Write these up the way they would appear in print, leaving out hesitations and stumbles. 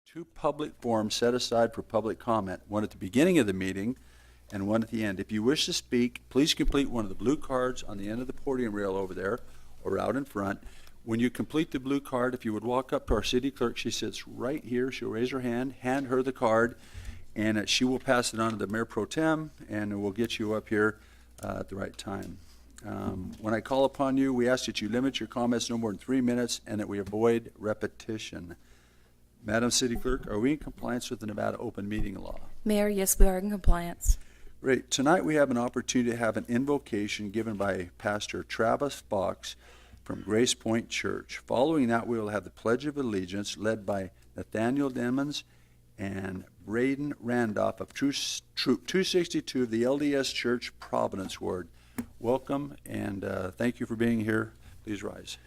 two public forums set aside for public comment, one at the beginning of the meeting and one at the end. If you wish to speak, please complete one of the blue cards on the end of the podium rail over there or out in front. When you complete the blue card, if you would walk up to our city clerk, she sits right here. She'll raise her hand her the card, and she will pass it on to the Mayor Pro Tem, and we'll get you up here at the right time. When I call upon you, we ask that you limit your comments no more than 3 minutes and that we avoid repetition. Madam City Clerk, are we in compliance with the Nevada Open Meeting Law? Mayor, yes, we are in compliance. Great. Tonight we have an opportunity to have an invocation given by Pastor Travis Fox from Grace Point Church. Following that, we will have the Pledge of Allegiance led by Nathaniel Demmons and Braden Randolph of Troop 262 of the LDS Church Providence Ward. Welcome, and thank you for being here. Please rise.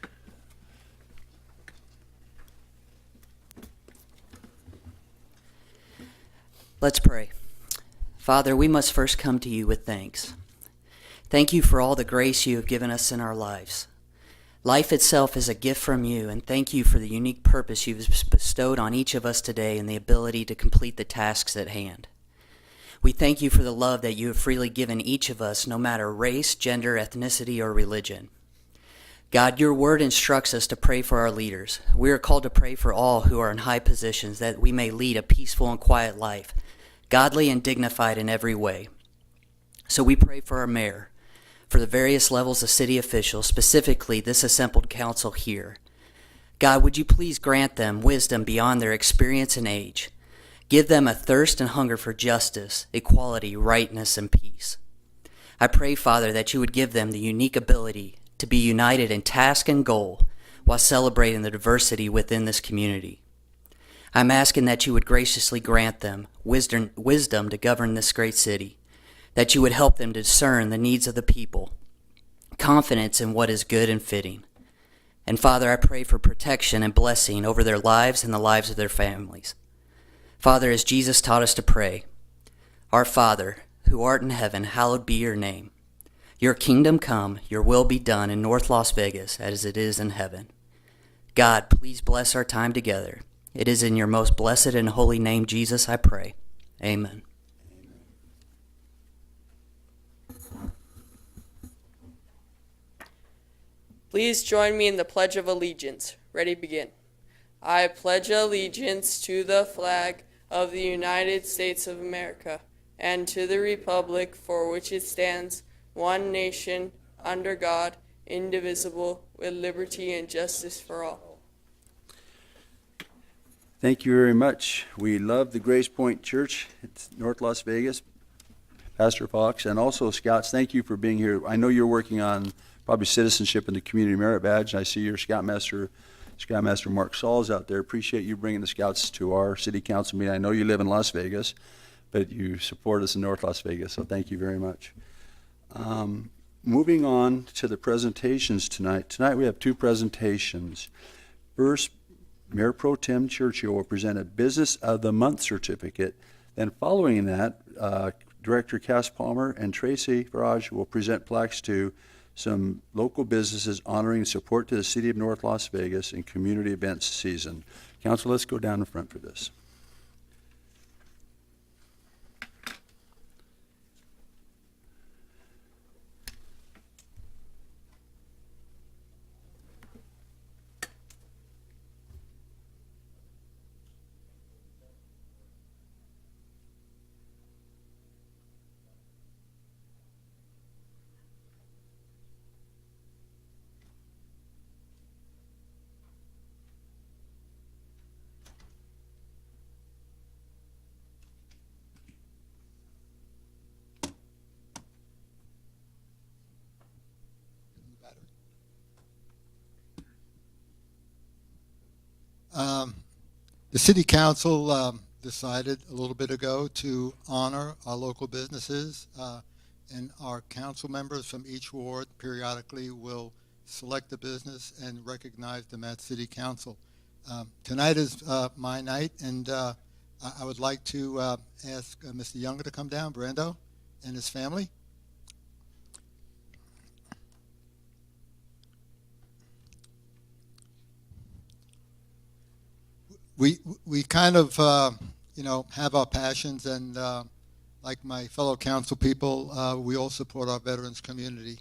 Let's pray. Father, we must first come to you with thanks. Thank you for all the grace you have given us in our lives. Life itself is a gift from you, and thank you for the unique purpose you've bestowed on each of us today and the ability to complete the tasks at hand. We thank you for the love that you have freely given each of us, no matter race, gender, ethnicity, or religion. God, your word instructs us to pray for our leaders. We are called to pray for all who are in high positions, that we may lead a peaceful and quiet life, godly and dignified in every way. So we pray for our mayor, for the various levels of city officials, specifically this assembled council here. God, would you please grant them wisdom beyond their experience and age? Give them a thirst and hunger for justice, equality, rightness, and peace. I pray, Father, that you would give them the unique ability to be united in task and goal while celebrating the diversity within this community. I'm asking that you would graciously grant them wisdom to govern this great city, that you would help them to discern the needs of the people, confidence in what is good and fitting. And Father, I pray for protection and blessing over their lives and the lives of their families. Father, as Jesus taught us to pray, Our Father, who art in heaven, hallowed be your name. Your kingdom come, your will be done in North Las Vegas as it is in heaven. God, please bless our time together. It is in your most blessed and holy name, Jesus, I pray. Amen. Please join me in the Pledge of Allegiance. Ready, begin. I pledge allegiance to the flag of the United States of America and to the republic for which it stands, one nation, under God, indivisible, with liberty and justice for all. Thank you very much. We love the Grace Point Church. It's North Las Vegas. Pastor Fox, and also Scouts, thank you for being here. I know you're working on probably citizenship in the Community Merit Badge, and I see your Scoutmaster Mark Saul's out there. Appreciate you bringing the Scouts to our city council meeting. I know you live in Las Vegas, but you support us in North Las Vegas, so thank you very much. Moving on to the presentations tonight. Tonight we have two presentations. First, Mayor Pro Tem Churchill will present a Business of the Month certificate. Then following that, Director Cass Palmer and Tracy Farage will present plaques to some local businesses honoring support to the city of North Las Vegas in community events season. Council, let's go down in front for this. The City Council decided a little bit ago to honor our local businesses, and our council members from each ward periodically will select a business and recognize them at City Council. Tonight is my night, and I would like to ask Mr. Younger to come down, Brando, and his family. we kind of have our passions, and like my fellow council people, we all support our veterans community.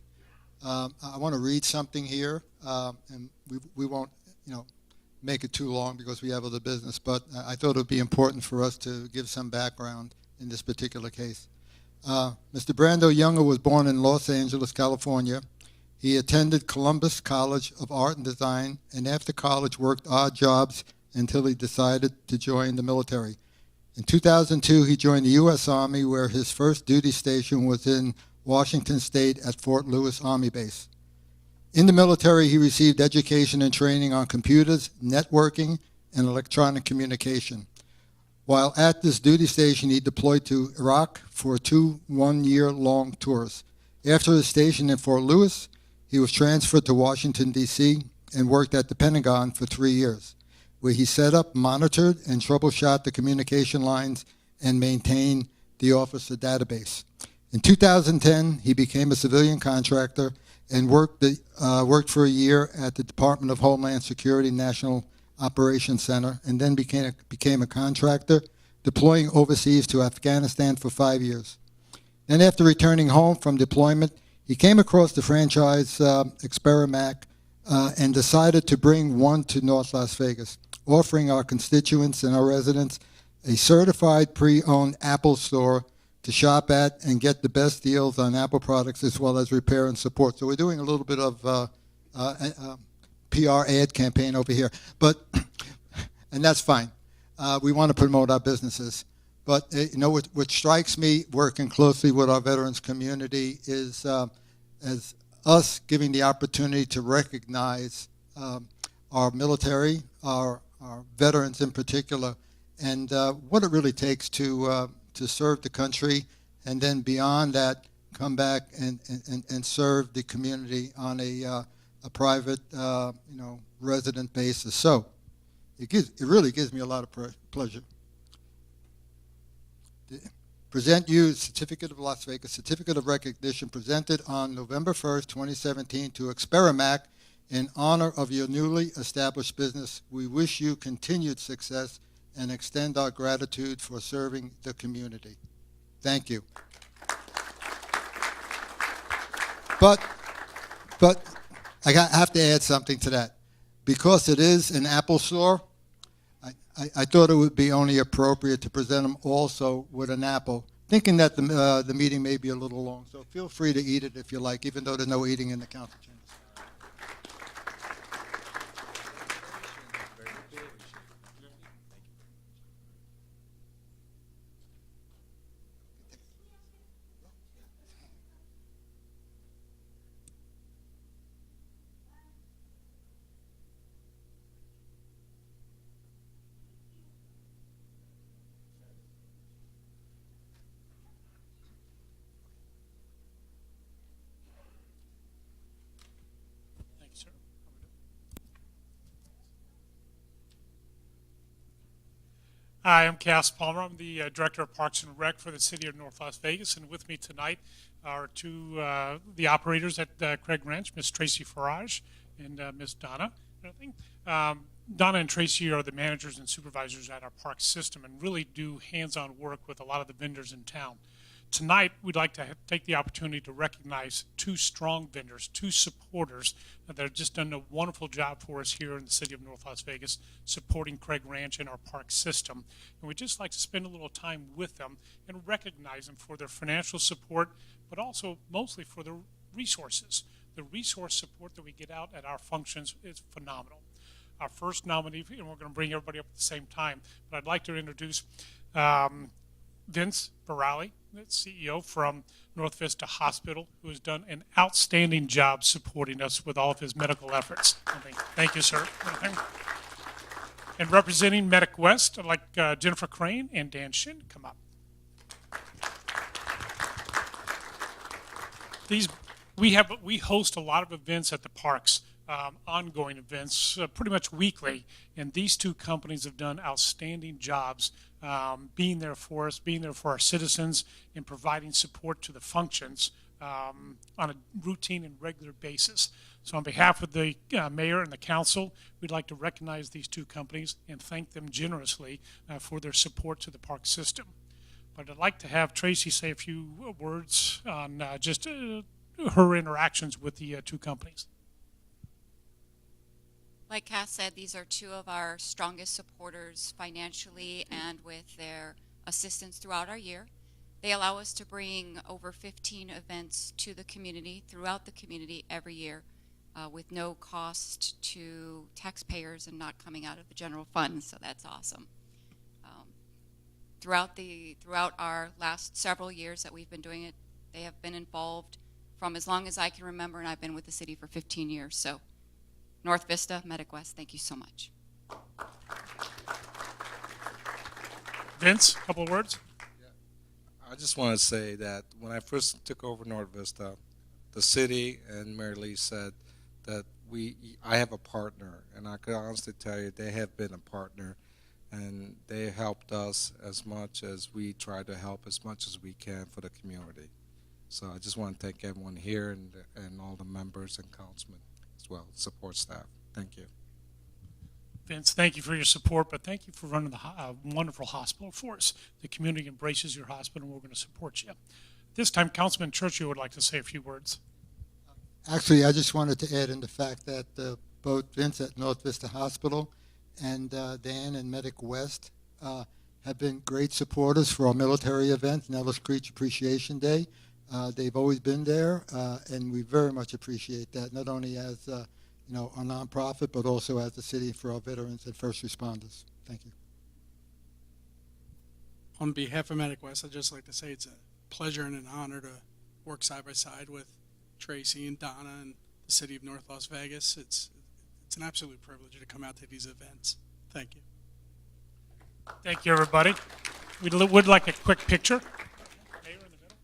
I want to read something here, and we won't make it too long because we have other business, but I thought it would be important for us to give some background in this particular case. Mr. Brando Younger was born in Los Angeles, California. He attended Columbus College of Art and Design, and after college worked odd jobs until he decided to join the military. In 2002, he joined the U.S. Army, where his first duty station was in Washington State at Fort Lewis Army Base. In the military, he received education and training on computers, networking, and electronic communication. While at this duty station, he deployed to Iraq for 2 one-year-long tours. After his station in Fort Lewis, he was transferred to Washington, D.C., and worked at the Pentagon for 3 years, where he set up, monitored, and troubleshot the communication lines and maintained the officer database. In 2010, he became a civilian contractor and worked for a year at the Department of Homeland Security National Operations Center, and then became a contractor, deploying overseas to Afghanistan for 5 years. Then after returning home from deployment, he came across the franchise Experimag and decided to bring one to North Las Vegas, offering our constituents and our residents a certified pre-owned Apple store to shop at and get the best deals on Apple products, as well as repair and support. So we're doing a little bit of PR ad campaign over here, and that's fine. We want to promote our businesses. But what strikes me, working closely with our veterans community, is as us giving the opportunity to recognize our military, our veterans in particular, and what it really takes to serve the country, and then beyond that, come back and serve the community on a private, resident basis. So it really gives me a lot of pleasure. Present you Certificate of Las Vegas, Certificate of Recognition presented on November 1st, 2017 to Experimag in honor of your newly established business. We wish you continued success and extend our gratitude for serving the community. Thank you. But I have to add something to that. Because it is an Apple store, I thought it would be only appropriate to present them also with an apple, thinking that the meeting may be a little long. So feel free to eat it if you like, even though there's no eating in the council chambers. Hi, I'm Cass Palmer. I'm the Director of Parks and Rec for the City of North Las Vegas, and with me tonight are the operators at Craig Ranch, Ms. Tracy Farage and Ms. Donna. Donna and Tracy are the managers and supervisors at our park system and really do hands-on work with a lot of the vendors in town. Tonight, we'd like to take the opportunity to recognize 2 strong vendors, 2 supporters that have just done a wonderful job for us here in the city of North Las Vegas, supporting Craig Ranch and our park system. And we'd just like to spend a little time with them and recognize them for their financial support, but also mostly for their resources. The resource support that we get out at our functions is phenomenal. Our first nominee, and we're going to bring everybody up at the same time, but I'd like to introduce Vince Barali, the CEO from North Vista Hospital, who has done an outstanding job supporting us with all of his medical efforts. Thank you, sir. And representing Medic West, I'd like Jennifer Crane and Dan Shin come up. We host a lot of events at the parks, ongoing events, pretty much weekly, and these 2 companies have done outstanding jobs being there for us, being there for our citizens, and providing support to the functions on a routine and regular basis. So on behalf of the mayor and the council, we'd like to recognize these two companies and thank them generously for their support to the park system. But I'd like to have Tracy say a few words on just her interactions with the two companies. Like Cass said, these are two of our strongest supporters financially and with their assistance throughout our year. They allow us to bring over 15 events to the community, throughout the community every year, with no cost to taxpayers and not coming out of the general fund, so that's awesome. Throughout our last several years that we've been doing it, they have been involved from as long as I can remember, and I've been with the city for 15 years, so North Vista, Medic West, thank you so much. Vince, a couple of words? I just want to say that when I first took over North Vista, the city and Mary Lee said that I have a partner, and I could honestly tell you they have been a partner, and they helped us as much as we try to help as much as we can for the community. So I just want to thank everyone here and all the members and councilmen as well, support staff. Thank you. Vince, thank you for your support, but thank you for running the wonderful hospital for us. The community embraces your hospital, and we're going to support you. This time, Councilman Churchill would like to say a few words. Actually, I just wanted to add in the fact that both Vince at North Vista Hospital and Dan and Medic West have been great supporters for our military event, Nellis Creech Appreciation Day. They've always been there, and we very much appreciate that, not only as a nonprofit, but also as a city for our veterans and first responders. Thank you. On behalf of Medic West, I'd just like to say it's a pleasure and an honor to work side by side with Tracy and Donna and the city of North Las Vegas. It's an absolute privilege to come out to these events. Thank you. Thank you, everybody. We would like a quick picture. Mayor in the middle.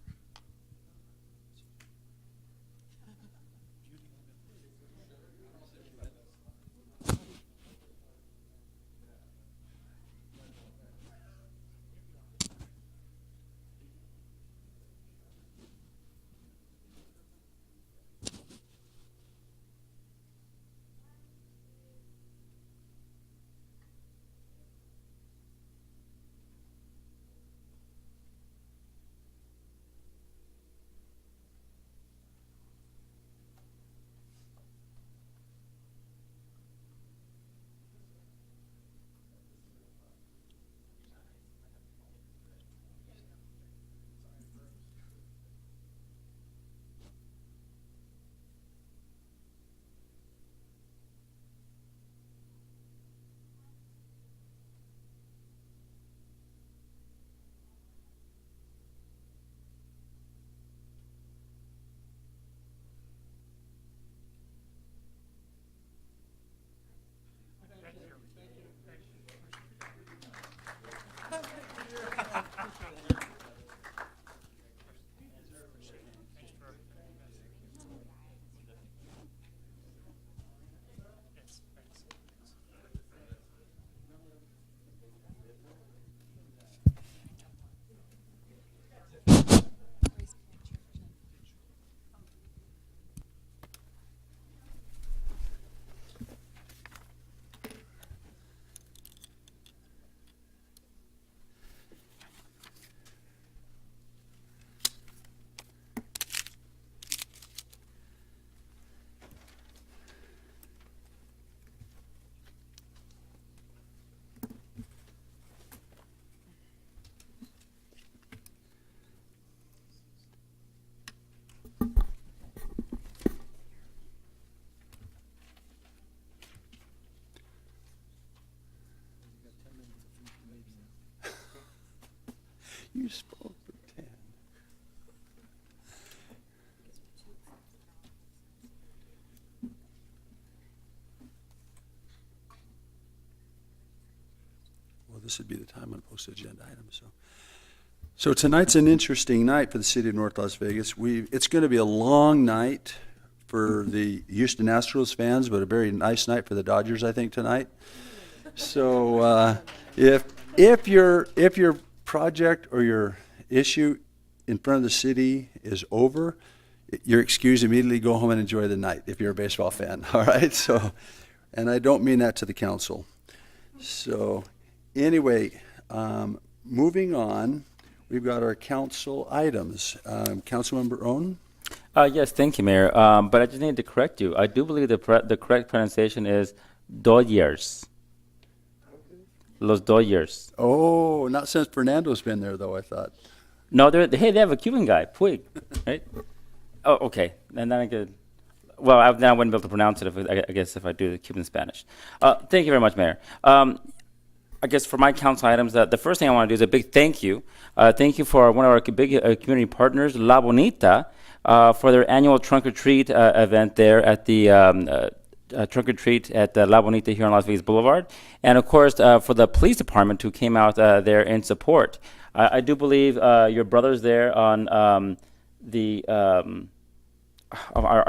You spoke for 10. Well, this would be the time on post agenda items. So tonight's an interesting night for the city of North Las Vegas. It's going to be a long night for the Houston Astros fans, but a very nice night for the Dodgers, I think, tonight. So if your project or your issue in front of the city is over, you're excused immediately. Go home and enjoy the night if you're a baseball fan. All right. So, and I don't mean that to the council. So, anyway, moving on, we've got our council items. Councilmember Owen? Yes, thank you, Mayor. But I just need to correct you. I do believe the correct pronunciation is Dodgers. Los Dodgers. Oh, not since Fernando's been there, though, I thought. No, they have a Cuban guy, Puig, right? Oh, okay. And then I could, well, then I wouldn't be able to pronounce it, I guess, if I do the Cuban Spanish. Thank you very much, Mayor. I guess for my council items, the first thing I want to do is a big thank you. Thank you for one of our big community partners, La Bonita, for their annual trunk or treat event there at the trunk or treat at La Bonita here on Las Vegas Boulevard, and of course for the police department who came out there in support. I do believe your brothers there on our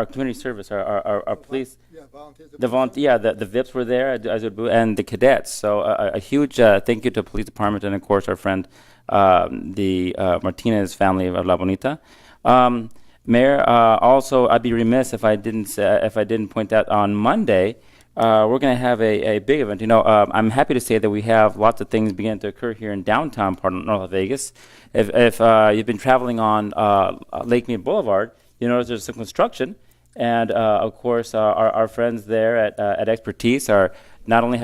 community service, our police, the VIPs were there, and the cadets. So a huge thank you to the police department and of course our friend the Martinez family of La Bonita. Mayor, also I'd be remiss if I didn't point out on Monday we're going to have a big event. You know, I'm happy to say that we have lots of things beginning to occur here in downtown part of North Las Vegas. If you've been traveling on Lake Mead Boulevard, you notice there's some construction, and of course our friends there at Expertise are not only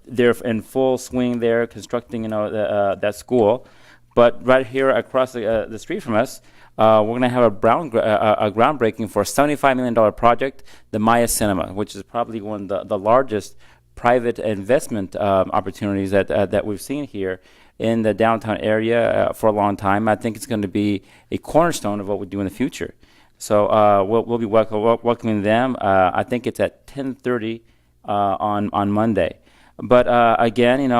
they're in full swing there constructing that school, but right here across the street from us. We're going to have a groundbreaking for a $75 million project, the Maya Cinema, which is probably one of the largest private investment opportunities that we've seen here in the downtown area for a long time. I think it's going to be a cornerstone of what we do in the future. So we'll be welcoming them. I think it's at 10:30 on Monday. But again,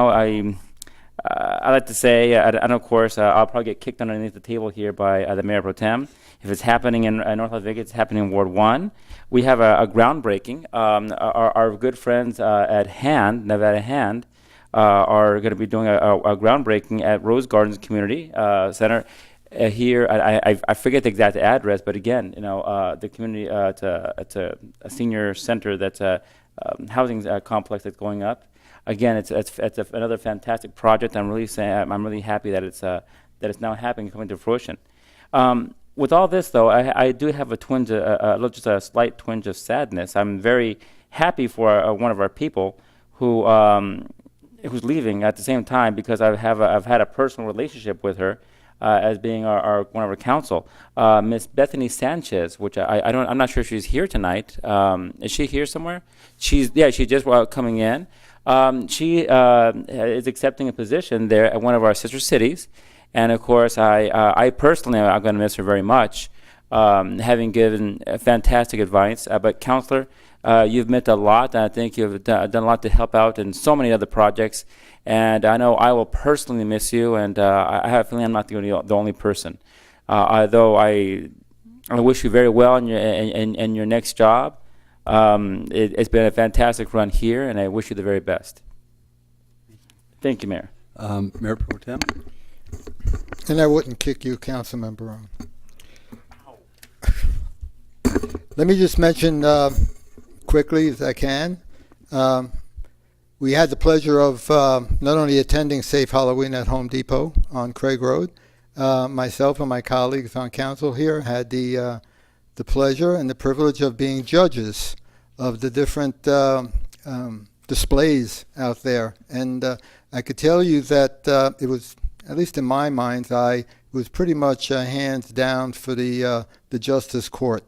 I like to say, and of course, I'll probably get kicked underneath the table here by the Mayor Pro Tem. If it's happening in North Las Vegas, it's happening in Ward 1. We have a groundbreaking. Our good friends at Nevada Hand, are going to be doing a groundbreaking at Rose Gardens Community Center here. I forget the exact address, but again, the community, it's a senior center that's a housing complex that's going up. Again, it's another fantastic project. I'm really happy that it's now happening, coming to fruition. With all this, though, I do have just a slight twinge of sadness. I'm very happy for one of our people who's leaving at the same time, because I've had a personal relationship with her as being one of our council, Miss Bethany Sanchez, which I'm not sure if she's here tonight. Is she here somewhere? She's just coming in. She is accepting a position there at one of our sister cities, and of course, I personally I'm going to miss her very much, having given fantastic advice. But Counselor, you've meant a lot, and I think you've done a lot to help out in so many other projects. And I know I will personally miss you, and I have a feeling I'm not the only person. Although I wish you very well in your next job. It's been a fantastic run here, and I wish you the very best. Thank you, Mayor. Mayor Pro Tem? And I wouldn't kick you, Councilmember Owen. Let me just mention quickly, as I can, we had the pleasure of not only attending Safe Halloween at Home Depot on Craig Road, myself and my colleagues on council here had the pleasure and the privilege of being judges of the different displays out there. And I could tell you that it was, at least in my mind's eye, it was pretty much hands down for the Justice Court.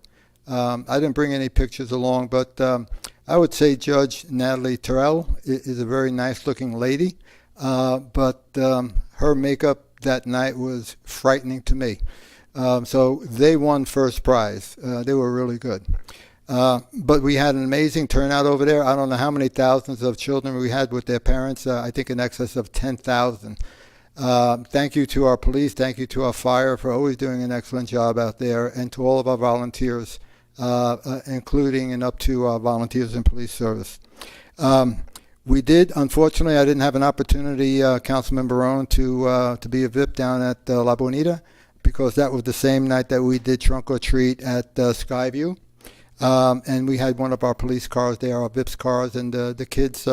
I didn't bring any pictures along, but I would say Judge Natalie Terrell is a very nice-looking lady, but her makeup that night was frightening to me. So they won first prize. They were really good. But we had an amazing turnout over there. I don't know how many thousands of children we had with their parents. I think in excess of 10,000. Thank you to our police. Thank you to our fire for always doing an excellent job out there, and to all of our volunteers, including and up to our volunteers in police service. We did, unfortunately, I didn't have an opportunity, Councilmember Owen, to be a VIP down at La Bonita, because that was the same night that we did trunk or treat at Skyview. And we had one of our police cars there, our VIPS cars, and the kids,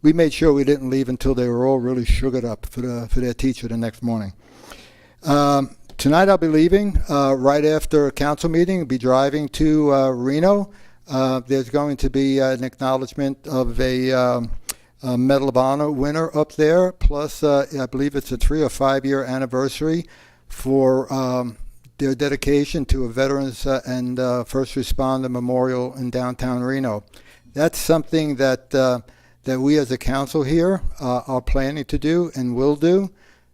we made sure we didn't leave until they were all really sugared up for their teacher the next morning. Tonight I'll be leaving right after a council meeting. I'll be driving to Reno. There's going to be an acknowledgement of a Medal of Honor winner up there, plus I believe it's a 3 or 5 year anniversary for their dedication to a Veterans and First Responder Memorial in downtown Reno. That's something that that we as a council here are planning to do and will do.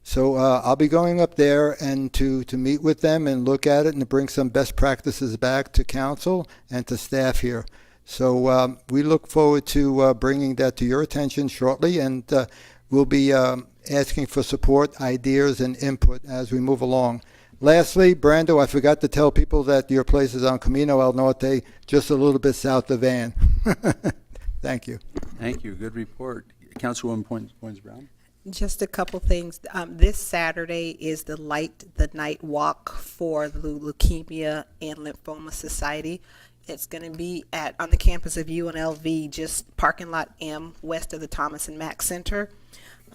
So I'll be going up there and to meet with them and look at it and to bring some best practices back to council and to staff here. So we look forward to bringing that to your attention shortly, and we'll be asking for support, ideas, and input as we move along. Lastly, Brando, I forgot to tell people that your place is on Camino El Norte, just a little bit south of Van. Thank you. Thank you. Good report. Councilwoman Poins Brown. Just a couple things. This Saturday is the Light the Night Walk for the Leukemia and Lymphoma Society. It's going to be on the campus of UNLV, just parking lot M, west of the Thomas and Mack Center.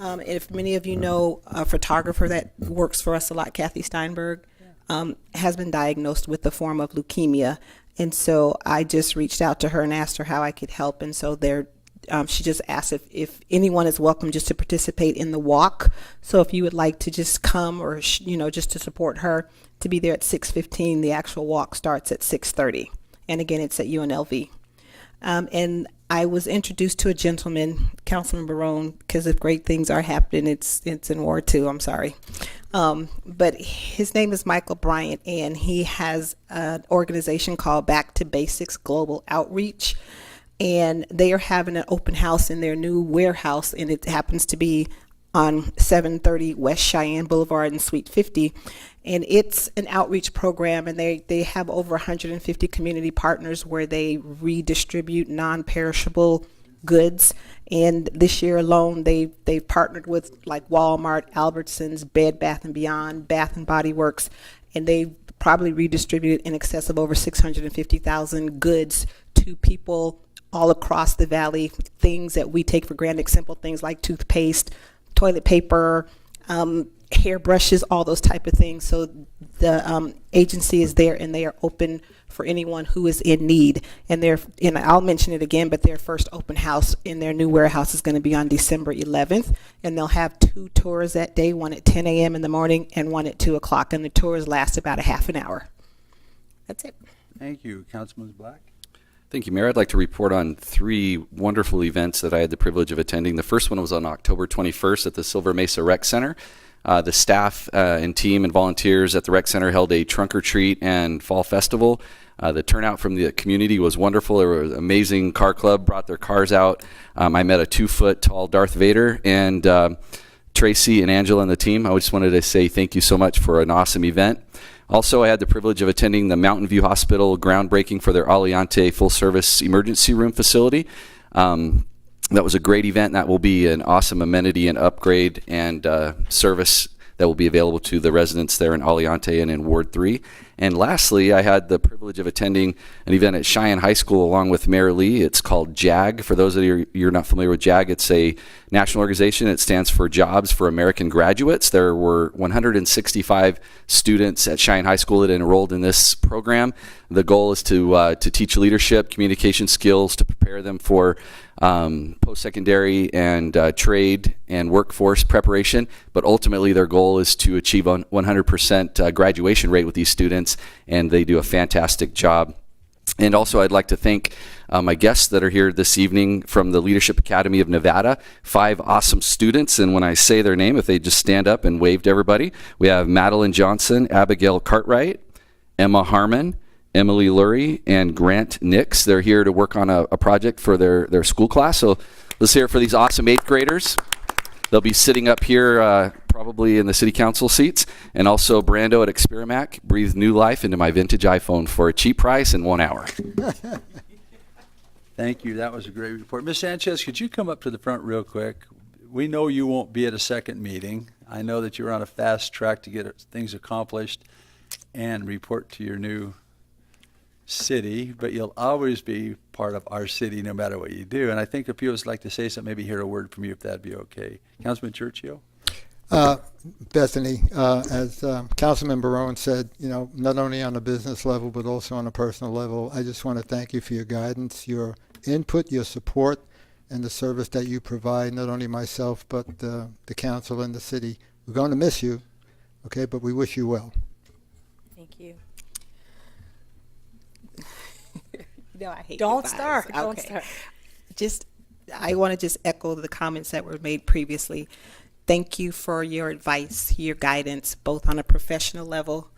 If many of you know a photographer that works for us a lot, Kathy Steinberg, has been diagnosed with the form of leukemia. And so I just reached out to her and asked her how I could help. And so she just asked if anyone is welcome just to participate in the walk. So if you would like to just come or, just to support her, to be there at 6:15, the actual walk starts at 6:30. And again, it's at UNLV. And I was introduced to a gentleman, Councilman Barone, because if great things are happening, it's in Ward 2, I'm sorry. But his name is Michael Bryant, and he has an organization called Back to Basics Global Outreach. And they are having an open house in their new warehouse, and it happens to be on 730 West Cheyenne Boulevard in Suite 50. And it's an outreach program, and they have over 150 community partners where they redistribute non-perishable goods. And this year alone, they've partnered with like Walmart, Albertsons, Bed Bath & Beyond, Bath & Body Works, and they've probably redistributed in excess of over 650,000 goods to people all across the valley, things that we take for granted, simple things like toothpaste, toilet paper, hairbrushes, all those type of things. So the agency is there, and they are open for anyone who is in need. And I'll mention it again, but their first open house in their new warehouse is going to be on December 11th, and they'll have 2 tours that day, one at 10 a.m. in the morning and one at 2 o'clock, and the tours last about a half an hour. That's it. Thank you. Councilman Black. Thank you, Mayor. I'd like to report on 3 wonderful events that I had the privilege of attending. The first one was on October 21st at the Silver Mesa Rec Center. The staff and team and volunteers at the Rec Center held a trunk or treat and fall festival. The turnout from the community was wonderful. There was an amazing car club, brought their cars out. I met a 2-foot tall Darth Vader, and Tracy and Angela and the team. I just wanted to say thank you so much for an awesome event. Also, I had the privilege of attending the Mountain View Hospital groundbreaking for their Aliante full-service emergency room facility. That was a great event. That will be an awesome amenity and upgrade and service that will be available to the residents there in Aliante and in Ward 3. And lastly, I had the privilege of attending an event at Cheyenne High School along with Mayor Lee. It's called JAG. For those of you're not familiar with JAG, it's a national organization. It stands for Jobs for American Graduates. There were 165 students at Cheyenne High School that enrolled in this program. The goal is to teach leadership, communication skills, to prepare them for post-secondary and trade and workforce preparation, but ultimately their goal is to achieve a 100% graduation rate with these students, and they do a fantastic job. And also I'd like to thank my guests that are here this evening from the Leadership Academy of Nevada, 5 awesome students, and when I say their name, if they just stand up and wave to everybody, we have Madeline Johnson, Abigail Cartwright, Emma Harmon, Emily Lurie, and Grant Nix. They're here to work on a project for their school class. So let's hear it for these awesome 8th graders. They'll be sitting up here probably in the city council seats. And also Brando at Experamac breathed new life into my vintage iPhone for a cheap price in 1 hour. Thank you. That was a great report. Ms. Sanchez, could you come up to the front real quick? We know you won't be at a second meeting. I know that you're on a fast track to get things accomplished and report to your new city, but you'll always be part of our city no matter what you do. And I think if you would like to say something, maybe hear a word from you if that'd be okay. Councilman Churchill? Bethany, as Councilman Barone said, not only on a business level, but also on a personal level, I just want to thank you for your guidance, your input, your support, and the service that you provide, not only myself, but the council and the city. We're going to miss you, okay, but we wish you well. Thank you. I hate Don't goodbyes. start. Don't Okay. start. I want to just echo the comments that were made previously. Thank you for your advice, your guidance, both on a professional level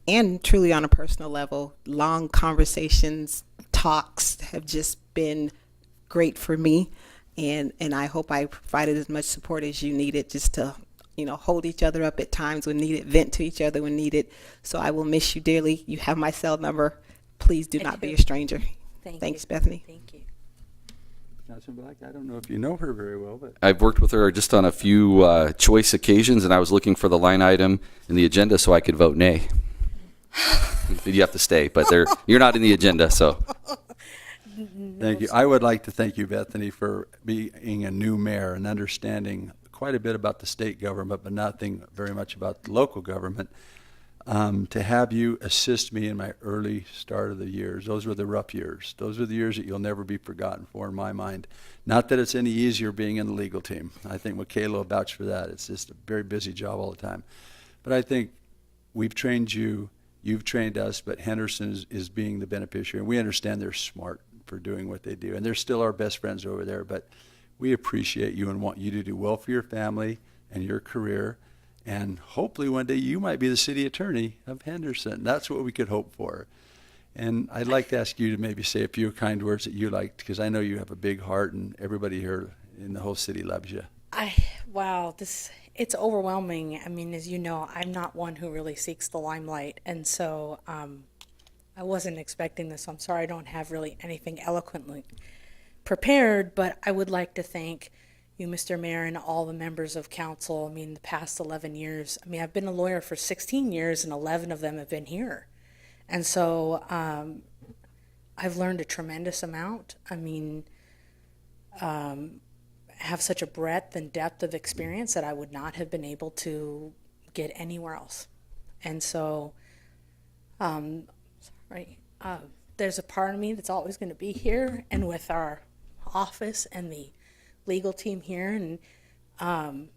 and truly on a personal level. Long conversations, talks have just been great for me, and I hope I provided as much support as you needed, just to hold each other up at times when needed, vent to each other when needed. So I will miss you dearly. You have my cell number. Please do not be a stranger. Thanks, Bethany. Thank you. Councilman Black, I don't know if you know her very well, but I've worked with her just on a few choice occasions, and I was looking for the line item in the agenda so I could vote nay. You have to stay, but you're not in the agenda, so. thank you. I would like to thank you, Bethany, for being a new mayor and understanding quite a bit about the state government, but nothing very much about the local government. To have you assist me in my early start of the years. Those were the rough years. Those are the years that you'll never be forgotten for in my mind. Not that it's any easier being in the legal team. I think Michaela will vouch for that. It's just a very busy job all the time. But I think we've trained you, you've trained us, but Henderson is being the beneficiary. And we understand they're smart for doing what they do. And they're still our best friends over there. But we appreciate you and want you to do well for your family and your career. And hopefully one day you might be the city attorney of Henderson. That's what we could hope for. And I'd like to ask you to maybe say a few kind words that you liked, because I know you have a big heart and everybody here in the whole city loves you. Wow, it's overwhelming. I mean, as you know, I'm not one who really seeks the limelight. And so I wasn't expecting this. I'm sorry I don't have really anything eloquently prepared, but I would like to thank you, Mr. Mayor, and all the members of council. I mean, the past 11 years, I mean, I've been a lawyer for 16 years and 11 of them have been here. And so I've learned a tremendous amount. I mean, have such a breadth and depth of experience that I would not have been able to get anywhere else. And so, there's a part of me that's always going to be here, and with our office and the legal team here, and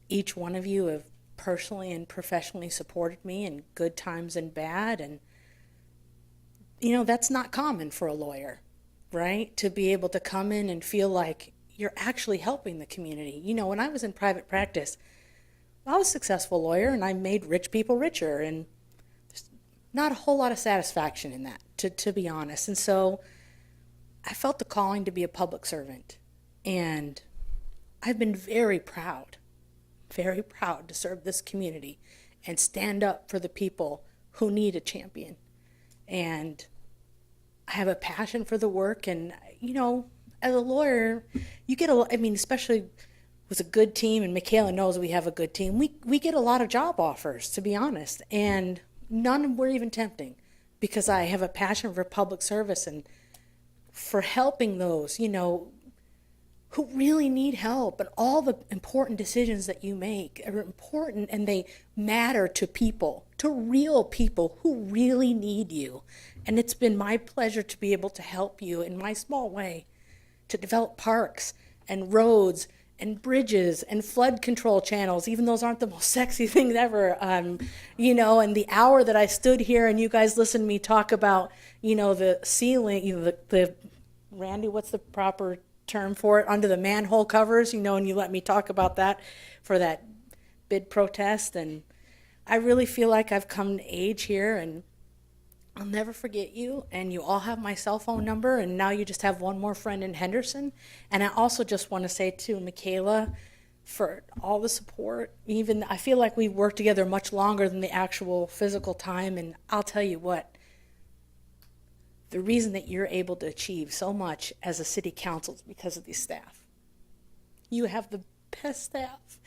each one of you have personally and professionally supported me in good times and bad. And that's not common for a lawyer, right? To be able to come in and feel like you're actually helping the community. When I was in private practice, I was a successful lawyer and I made rich people richer, and there's not a whole lot of satisfaction in that, to be honest. And so I felt the calling to be a public servant. And I've been very proud to serve this community and stand up for the people who need a champion. And I have a passion for the work. And, as a lawyer, you get especially with a good team, and Michaela knows we have a good team, we get a lot of job offers, to be honest. And none were even tempting, because I have a passion for public service and for helping those, who really need help. And all the important decisions that you make are important, and they matter to people, to real people who really need you. And it's been my pleasure to be able to help you in my small way to develop parks and roads and bridges and flood control channels. Even those aren't the most sexy things ever, and the hour that I stood here and you guys listened to me talk about, the ceiling, the Randy, what's the proper term for it, under the manhole covers, and you let me talk about that for that bid protest. And I really feel like I've come to age here, and I'll never forget you. And you all have my cell phone number, and now you just have one more friend in Henderson. And I also just want to say to Michaela for all the support. Even I feel like we've worked together much longer than the actual physical time. And I'll tell you what, the reason that you're able to achieve so much as a city council is because of these staff. You have the best staff.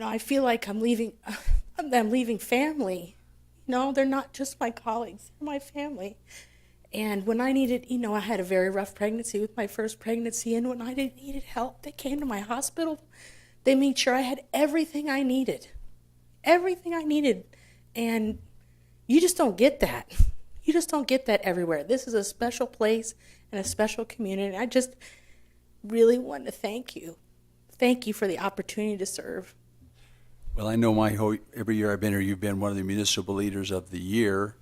I feel like I'm leaving family. They're not just my colleagues, they're my family. And when I needed, I had a very rough pregnancy with my first pregnancy, and when I needed help, they came to my hospital. They made sure I had everything I needed. Everything I needed. And you just don't get that. You just don't get that everywhere. This is a special place and a special community. I just really want to thank you. Thank you for the opportunity to serve. Well, I know every year I've been here, you've been one of the municipal leaders of the year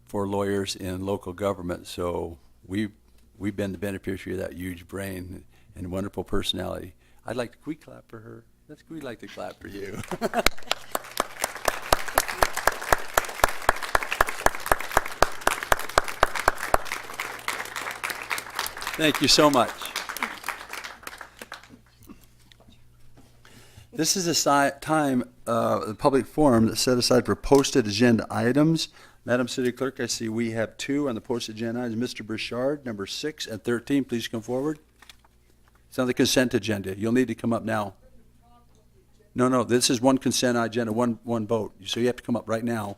for lawyers in local government. So we've been the beneficiary of that huge brain and wonderful personality. Can we clap for her? We'd like to clap for you. Thank you so much. This is a time, the public forum that's set aside for posted agenda items. Madam City Clerk, I see we have 2 on the posted agenda items. Mr. Burchard, number 6 and 13, please come forward. It's on the consent agenda. You'll need to come up now. No, this is one consent agenda, one vote. So you have to come up right now.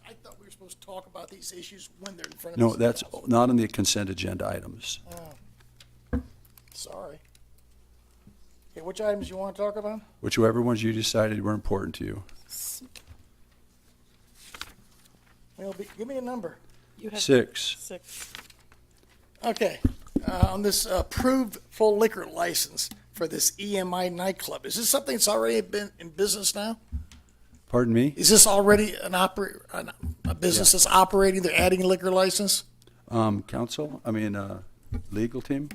I thought we were supposed to talk about these issues when they're in front of No, us. that's not on the consent agenda items. Sorry. Okay, which items you want to talk about? Whichever ones you decided were important to you. Well, give me a number. 6. 6. Okay, on this approved full liquor license for this EMI nightclub, is this something that's already been in business now? Pardon me? Is this already a business that's operating, they're adding a liquor license? Legal team?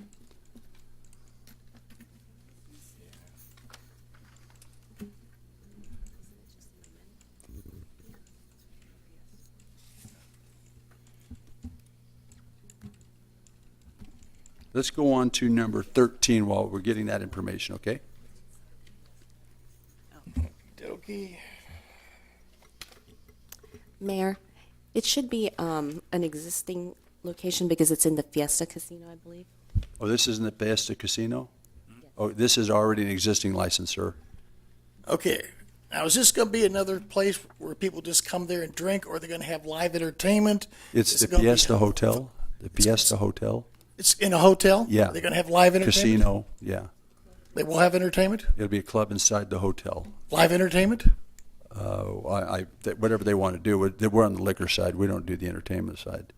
Let's go on to number 13 while we're getting that information, okay? Okay. Mayor, it should be an existing location because it's in the Fiesta Casino, I believe. Oh, this isn't the Fiesta Casino? Oh, this is already an existing license, sir. Okay, now is this going to be another place where people just come there and drink, or are they going to have live entertainment? It's Is the it gonna be- Fiesta Hotel. The Fiesta Hotel. It's in a hotel? Yeah. They're going to have live entertainment? Casino, yeah. They will have entertainment? It'll be a club inside the hotel. Live entertainment? Whatever they want to do. We're on the liquor side. We don't do the entertainment side.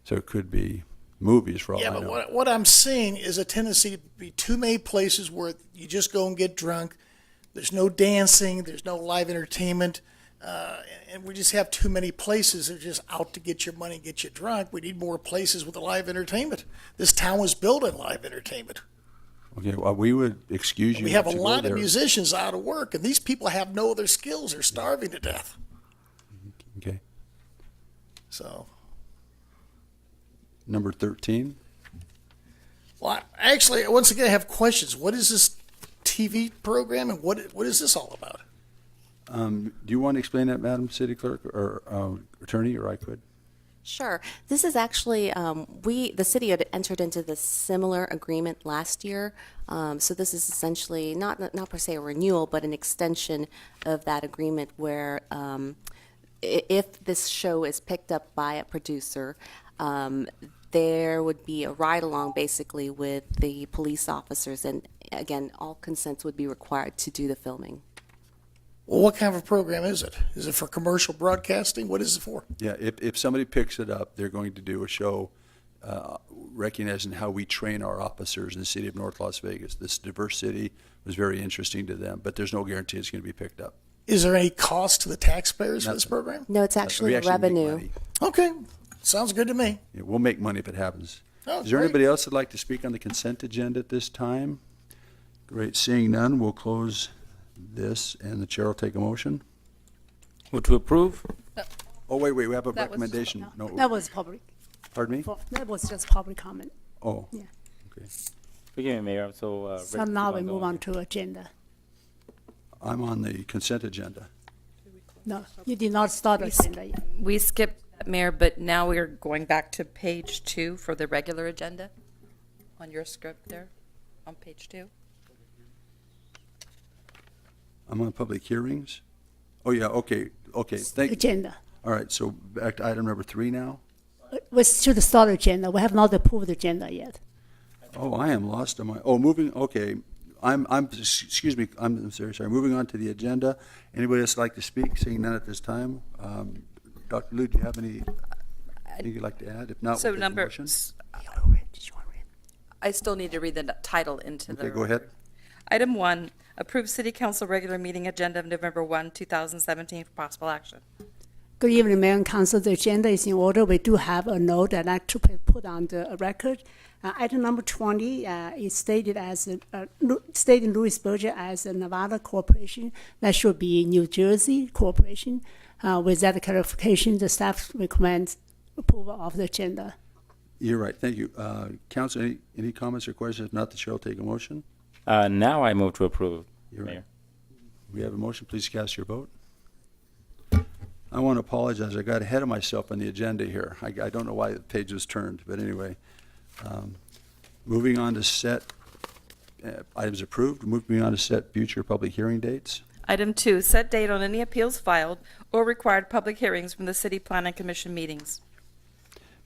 So it could be movies for all Yeah, I but know. what I'm seeing is a tendency to be too many places where you just go and get drunk. There's no dancing. There's no live entertainment. And we just have too many places that are just out to get your money and get you drunk. We need more places with live entertainment. This town was built on live entertainment. Okay, well, we would excuse you. We have a not to go lot of there. musicians out of work, and these people have no other skills. They're starving to death. Okay. So, Number 13. well, actually, once again, I have questions. What is this TV program, and what is this all about? Do you want to explain that, Madam City Clerk or Attorney, or I could? Sure. This is actually, the city had entered into this similar agreement last year. So this is essentially not per se a renewal, but an extension of that agreement where if this show is picked up by a producer, there would be a ride-along basically with the police officers. And again, all consents would be required to do the filming. Well, what kind of a program is it? Is it for commercial broadcasting? What is it for? Yeah, if somebody picks it up, they're going to do a show recognizing how we train our officers in the city of North Las Vegas. This diverse city was very interesting to them, but there's no guarantee it's going to be picked up. Is there any cost to the taxpayers for this Nothing. program? No, it's We actually actually make revenue. money. Okay, sounds good to me. Yeah, we'll make money if it happens. Oh, Is there great. anybody else that'd like to speak on the consent agenda at this time? Great, seeing none, we'll close this, and the chair will take a motion. Move to approve? Oh, wait, we have a That was- recommendation. No, That was public. pardon me? That was just public comment. Oh, Yeah. okay. Forgive me, Mayor. So, So Rick, now keep we on move going. on to agenda. I'm on the consent agenda. No, you did not start agenda yet. We skipped that, Mayor, but now we're going back to page 2 for the regular agenda on your script there, on page 2. I'm on public hearings. Oh, yeah, okay, thank you. Agenda. All right, so back to item number 3 now. We should start agenda. We have not approved agenda yet. Oh, I am lost on my, moving, okay. Excuse me, I'm sorry, moving on to the agenda. Anybody else like to speak? Seeing none at this time. Dr. Liu, do you have anything you'd like to add? If not, So we'll take a number, motion. I still need to read the title into the. Okay, go ahead. Item 1, approve City Council regular meeting agenda of November 1, 2017 for possible action. Good evening, Mayor and Council. The agenda is in order. We do have a note I'd like to put on the record. Item number 20 is stated as stating Louisburg as a Nevada corporation. That should be New Jersey corporation. With that clarification, the staff recommends approval of the agenda. You're right, thank you. Council, any comments or questions? If not, the chair will take a motion. Now I move to approve, You're Mayor. right. We have a motion, please cast your vote. I want to apologize, I got ahead of myself on the agenda here. I don't know why the page was turned, but anyway. Moving on to set, items approved, moving on to set future public hearing dates. Item 2, set date on any appeals filed or required public hearings from the City Planning Commission meetings.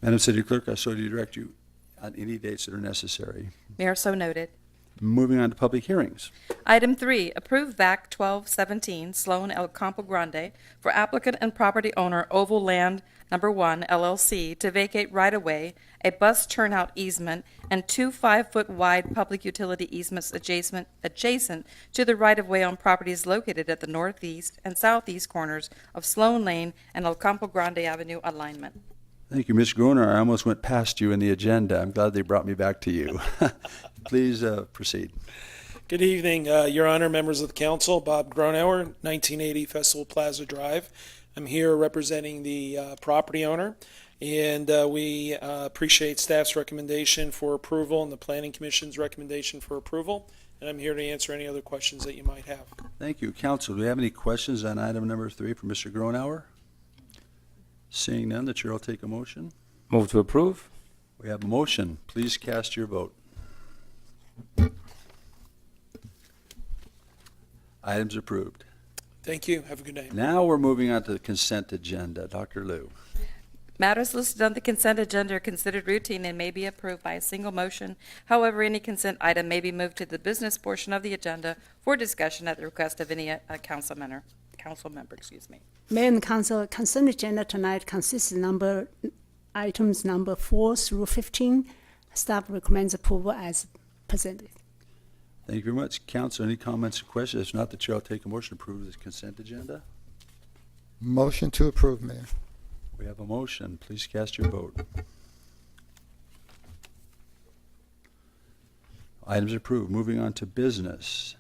Madam City Clerk, I so direct you on any dates that are necessary. Mayor, so noted. Moving on to public hearings. Item 3, approve VAC 1217 Sloan El Campo Grande for applicant and property owner Oval Land Number 1 LLC to vacate right-of-way, a bus turnout easement, and 2 5-foot wide public utility easements adjacent to the right-of-way on properties located at the northeast and southeast corners of Sloan Lane and El Campo Grande Avenue alignment. Thank you, Ms. Groner. I almost went past you in the agenda. I'm glad they brought me back to you. Please proceed. Good evening, Your Honor, members of the council. Bob Gronauer, 1980 Festival Plaza Drive. I'm here representing the property owner, and we appreciate staff's recommendation for approval and the Planning Commission's recommendation for approval, and I'm here to answer any other questions that you might have. Thank you. Council, do we have any questions on item number 3 for Mr. Gronauer? Seeing none, the chair will take a motion. Move to approve. We have a motion. Please cast your vote. Items approved. Thank you. Have a good day. Now we're moving on to the consent agenda. Dr. Liu. Matters listed on the consent agenda are considered routine and may be approved by a single motion. However, any consent item may be moved to the business portion of the agenda for discussion at the request of any council member. Mayor and Council, consent agenda tonight consists of items number 4 through 15. Staff recommends approval as presented. Thank you very much. Council, any comments or questions? If not, the chair will take a motion to approve this consent agenda. Motion to approve, Mayor. We have a motion. Please cast your vote. Items approved. Moving on to business.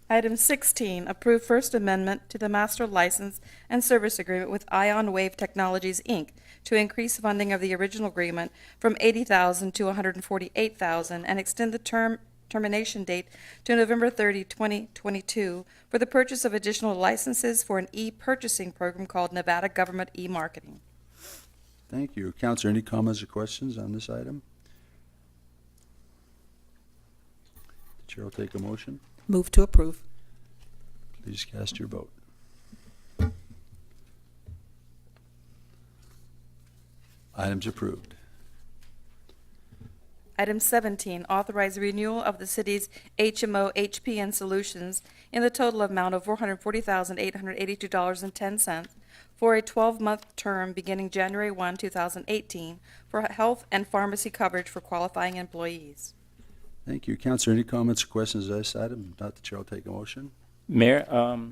Item 16, approve First Amendment to the Master License and Service Agreement with Ion Wave Technologies, Inc. to increase funding of the original agreement from $80,000 to $148,000 and extend the termination date to November 30, 2022 for the purchase of additional licenses for an e-purchasing program called Nevada Government E-Marketing. Thank you. Councilor, any comments or questions on this item? The chair will take a motion. Move to approve. Please cast your vote. Items approved. Item 17, authorize renewal of the city's HMO HPN Solutions in the total amount of $440,882.10 for a 12-month term beginning January 1, 2018 for health and pharmacy coverage for qualifying employees. Thank you. Councilor, any comments or questions on this item? If not, the chair will take a motion. Mayor,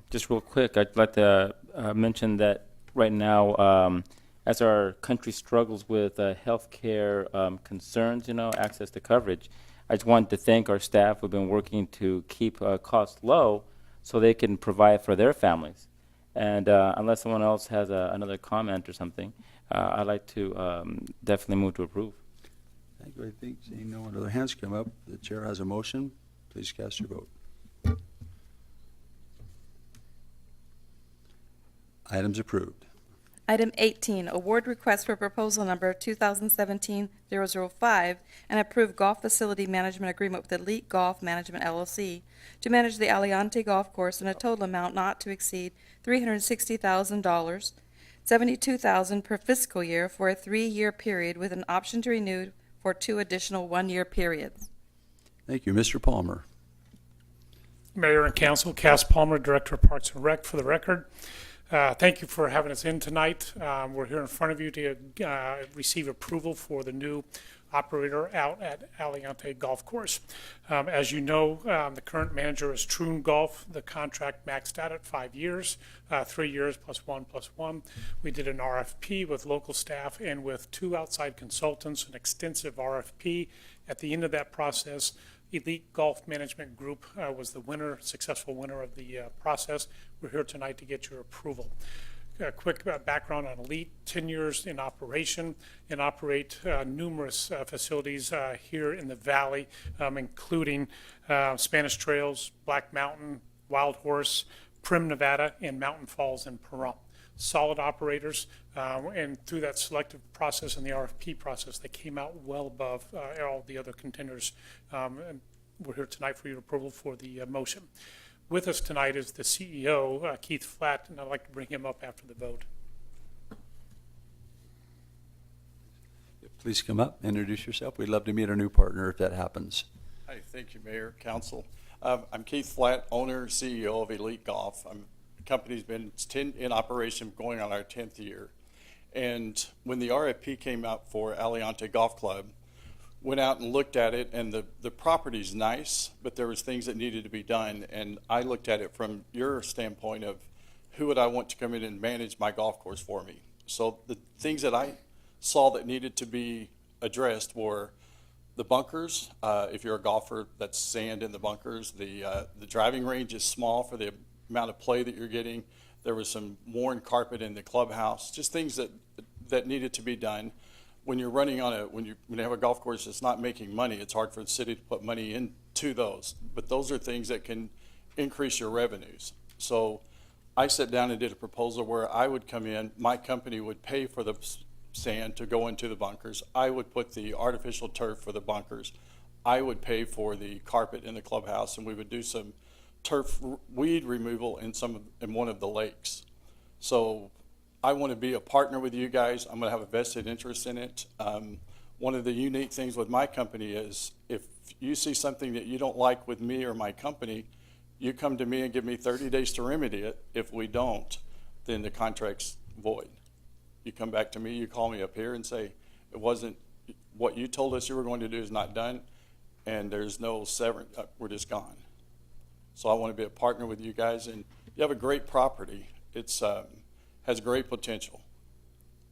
just real quick, I'd like to mention that right now, as our country struggles with healthcare concerns, access to coverage, I just wanted to thank our staff who've been working to keep costs low so they can provide for their families. And unless someone else has another comment or something, I'd like to definitely move to approve. Thank you. I think, seeing no other hands come up, the chair has a motion. Please cast your vote. Items approved. Item 18, award request for proposal number 2017-005 and approve golf facility management agreement with Elite Golf Management LLC to manage the Aliante Golf Course in a total amount not to exceed $360,000, $72,000 per fiscal year for a 3-year period with an option to renew for 2 additional 1-year periods. Thank you. Mr. Palmer. Mayor and Council, Cass Palmer, Director of Parks and Rec, for the record. Thank you for having us in tonight. We're here in front of you to receive approval for the new operator out at Aliante Golf Course. As you know, the current manager is Troon Golf. The contract maxed out at 5 years, 3 years plus 1 plus 1. We did an RFP with local staff and with 2 outside consultants, an extensive RFP. At the end of that process, Elite Golf Management Group was the winner, successful winner of the process. We're here tonight to get your approval. A quick background on Elite: 10 years in operation and operate numerous facilities here in the Valley, including Spanish Trails, Black Mountain, Wild Horse, Prim, Nevada, and Mountain Falls in Pahrump. Solid operators, and through that selective process and the RFP process, they came out well above all the other contenders. And we're here tonight for your approval for the motion. With us tonight is the CEO, Keith Flatt, and I'd like to bring him up after the vote. Please come up, introduce yourself. We'd love to meet our new partner if that happens. Hi, thank you, Mayor, Council. I'm Keith Flatt, owner, CEO of Elite Golf. The company's been in operation going on our 10th year. And when the RFP came out for Aliante Golf Club, went out and looked at it, and the property's nice, but there was things that needed to be done. And I looked at it from your standpoint of who would I want to come in and manage my golf course for me. So the things that I saw that needed to be addressed were the bunkers. If you're a golfer, that's sand in the bunkers. The driving range is small for the amount of play that you're getting. There was some worn carpet in the clubhouse, just things that needed to be done. When you're running on when you have a golf course that's not making money, it's hard for the city to put money into those. But those are things that can increase your revenues. So I sat down and did a proposal where I would come in, my company would pay for the sand to go into the bunkers. I would put the artificial turf for the bunkers. I would pay for the carpet in the clubhouse, and we would do some turf weed removal in one of the lakes. So I want to be a partner with you guys. I'm going to have a vested interest in it. One of the unique things with my company is if you see something that you don't like with me or my company, you come to me and give me 30 days to remedy it. If we don't, then the contract's void. You come back to me, you call me up here and say, it wasn't what you told us you were going to do is not done, and there's no severance, we're just gone. So I want to be a partner with you guys, and you have a great property. It's has great potential,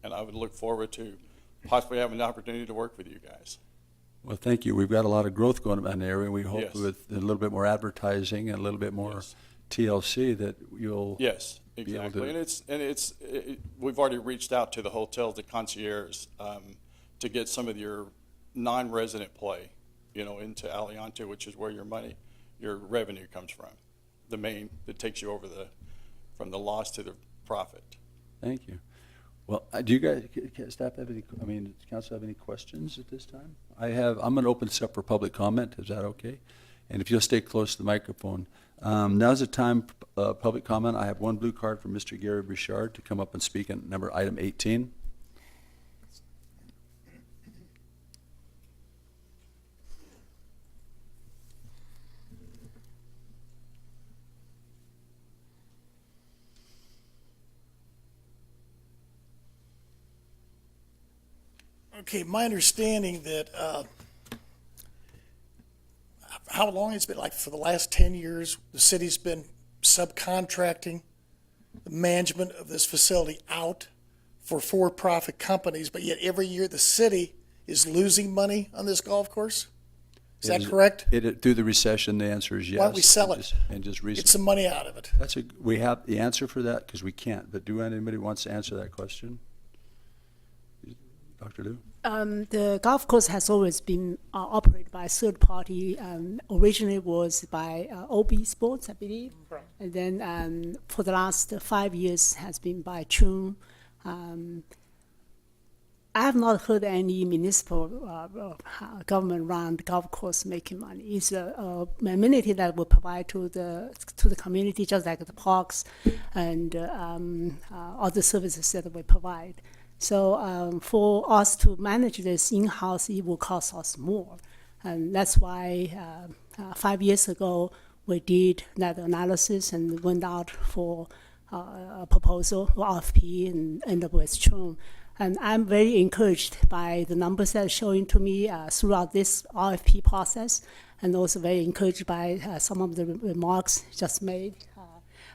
and I would look forward to possibly having an opportunity to work with you guys. Well, thank you. We've got a lot of growth going on in the area. We hope Yes. with a little bit more advertising and a little bit more Yes. TLC that you'll Yes, be able exactly. to. And we've already reached out to the hotels, the concierges, to get some of your non-resident play, into Aliante, which is where your revenue comes from. The main that takes you over from the loss to the profit. Thank you. Well, do you guys, staff have does council have any questions at this time? I'm going to open this up for public comment. Is that okay? And if you'll stay close to the microphone. Now's the time, public comment. I have one blue card from Mr. Gary Bouchard to come up and speak on item 18. Okay, my understanding that, how long it's been, like for the last 10 years, the city's been subcontracting the management of this facility out for for-profit companies, but yet every year the city is losing money on this golf course? Is that correct? Through the recession, the answer is yes. Why don't we sell it? And just Get some money out of it. we have the answer for that because we can't. But anybody wants to answer that question? Dr. Dr. Liu? The golf course has always been operated by a third party. Originally was by OB Sports, I believe. Correct. And then for the last 5 years has been by Chun. I have not heard any municipal government-run golf course making money. It's a amenity that will provide to the community, just like the parks and other services that we provide. So for us to manage this in-house, it will cost us more, and that's why 5 years ago we did that analysis and went out for a proposal, RFP, and ended up with Chun. And I'm very encouraged by the numbers that are showing to me throughout this RFP process, and also very encouraged by some of the remarks just made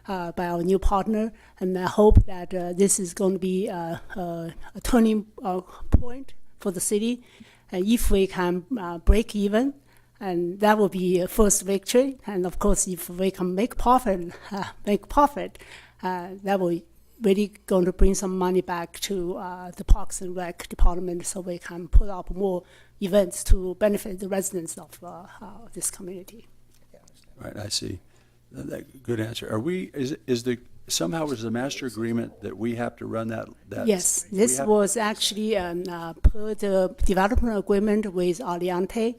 by our new partner. And I hope that this is going to be a turning point for the city. And if we can break even, and that will be a first victory. And of course, if we can make profit, that will really going to bring some money back to the Parks and Rec department, so we can put up more events to benefit the residents of this community. Right, I see. Good answer. Are we, is the, somehow is the master agreement that we have to run that? Yes, this was actually per the development agreement with Aliante.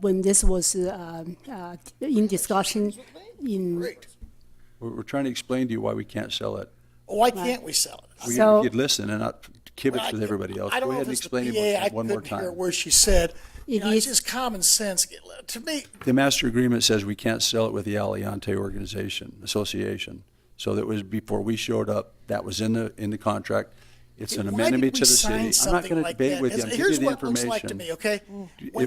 When this was in discussion in... We're trying to explain to you why we can't sell it. Why can't we sell it? We So- could listen and not kibitz with everybody else. I don't Go know ahead if and it's the explain PA, it I one more couldn't hear time. where she said, It it's is- just common sense. To me, The master agreement says we can't sell it with the Aliante Association. So that was before we showed up. That was in the contract. It's an why amendment did to we the sign city. I'm not something going to like debate that? with you. I'm giving Here's you the what it looks like to information. me, okay?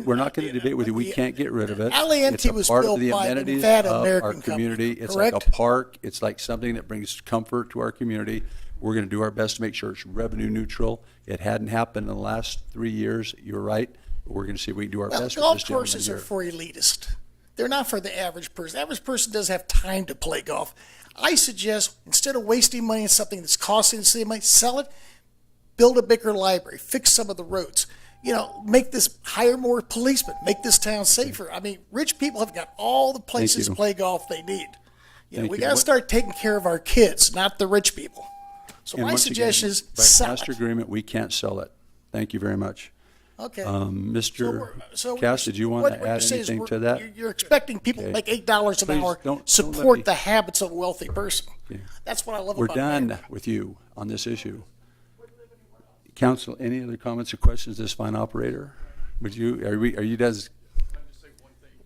We're not going to debate with you. We can't get rid of it. Aliante It's a was part built of the by amenities Nevada of American our company, community. It's like a correct? park. It's like something that brings comfort to our community. We're going to do our best to make sure it's revenue neutral. It hadn't happened in the last 3 years. You're right. But we're going to see if we can do our Well, best with golf this gentleman courses here. are for elitists. They're not for the average person. The average person doesn't have time to play golf. I suggest instead of wasting money on something that's costing the city money, sell it, build a bigger library, fix some of the roads. Make this, hire more policemen, make this town safer. I mean, rich people have got all the places to you. play golf they need. Thank We you. got to start taking care of our kids, not the rich people. So And my once again, suggestion is by sell master it. agreement, we can't sell it. Thank you very much. Okay. Mr. So Cass, did you want what to you're add saying is anything to that? You're expecting people to Okay. make $8 an Please hour, don't let support me- the habits of a wealthy person. Okay. That's what I love We're about done Mayor. with you on this issue. Council, any other comments or questions, this fine operator? Are you guys?